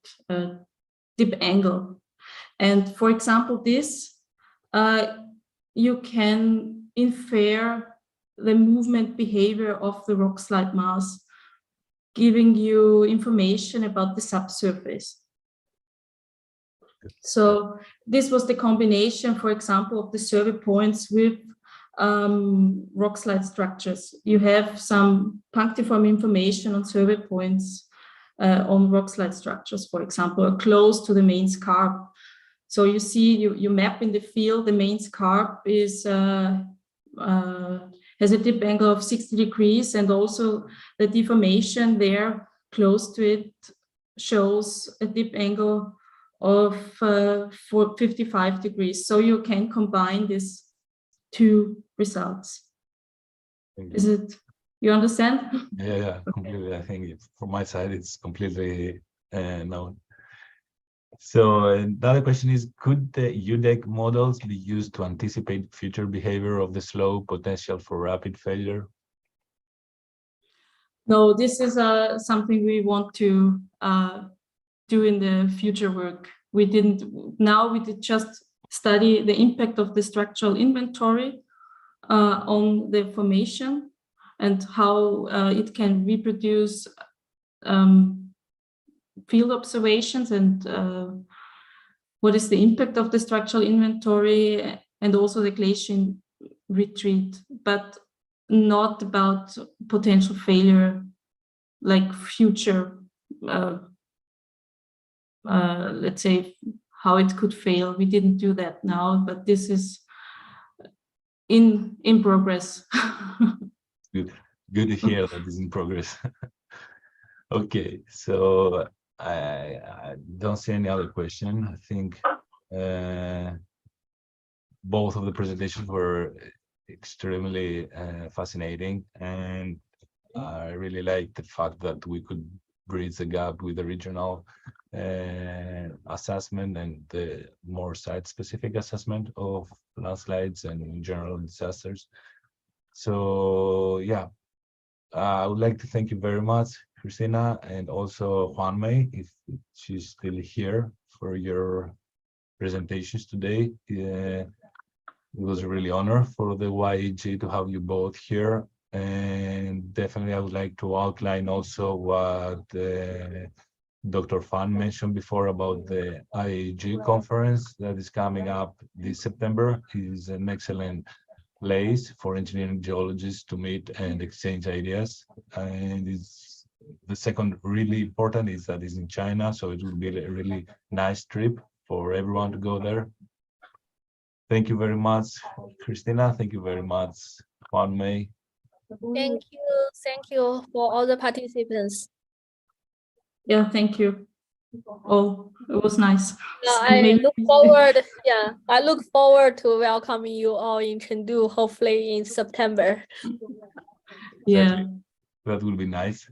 dip angle. And for example, this, you can infer the movement behavior of the rock slide mass, giving you information about the subsurface. So this was the combination, for example, of the survey points with rock slide structures. You have some punctiform information on survey points on rock slide structures, for example, or close to the main scarp. So you see, you map in the field, the main scarp is has a dip angle of 60 degrees, and also the deformation there close to it shows a dip angle of 55 degrees. So you can combine these two results. Is it, you understand? Yeah, completely. I think from my side, it's completely known. So another question is, could the e-YEG models be used to anticipate future behavior of the slope potential for rapid failure? No, this is something we want to do in the future work. We did just study the impact of the structural inventory on the formation and how it can reproduce field observations, and what is the impact of the structural inventory and also the glacier retreat, but not about potential failure, like future, let's say, how it could fail. We didn't do that now, but this is in progress. Good to hear that is in progress. Okay, so I don't see any other question. I think both of the presentations were extremely fascinating, and I really like the fact that we could bridge the gap with the regional assessment and the more site-specific assessment of landslides and in general disasters. So yeah, I would like to thank you very much, Christina, and also Juan May, if she's still here, for your presentations today. It was a really honor for the e-YEG to have you both here. And definitely I would like to outline also what Dr. Fan mentioned before about the e-YEG conference that is coming up this September. It is an excellent place for engineering geologists to meet and exchange ideas. And it's the second really important is that it's in China, so it will be a really nice trip for everyone to go there. Thank you very much, Christina. Thank you very much, Juan May. Thank you for all the participants. Yeah, thank you. Oh, it was nice. I look forward to welcoming you all in Chengdu, hopefully in September. Yeah. Exactly. That will be nice.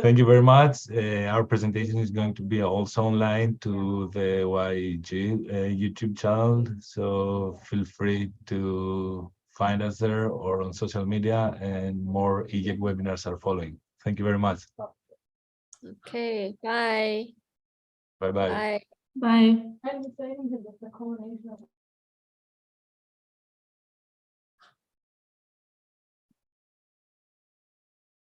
Thank you very much. Our presentation is going to be also online to the e-YEG YouTube channel, so feel free to find us there or on social media, and more e-YEG webinars are following. Thank you very much. Okay, bye. Bye-bye. Bye. Bye.